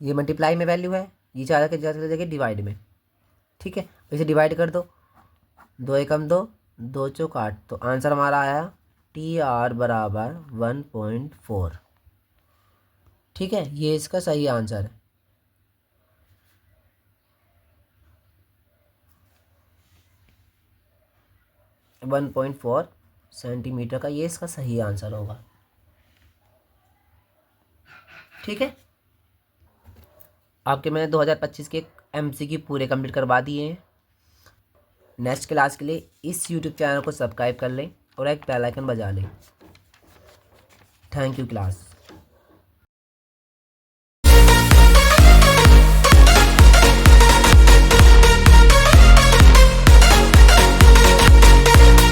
ये मल्टीप्लाई में वैल्यू है, ये ज़्यादा के जगह डिवाइड में। ठीक है, इसे डिवाइड कर दो, 2 एकम 2, 2 चौक 8, तो आंसर हमारा आया टी आर बराबर 1.4। ठीक है, ये इसका सही आंसर है। वन 1.4 सेंटीमीटर का ये इसका सही आंसर होगा। ठीक है, आपके मैंने 2025 के MCQ पूरे कंप्लीट करवा दिए हैं। नेक्स्ट क्लास के लिए इस यूट्यूब चैनल को सब्सक्राइब कर लें और एक बेल आइकन बजा लें। Thank you class.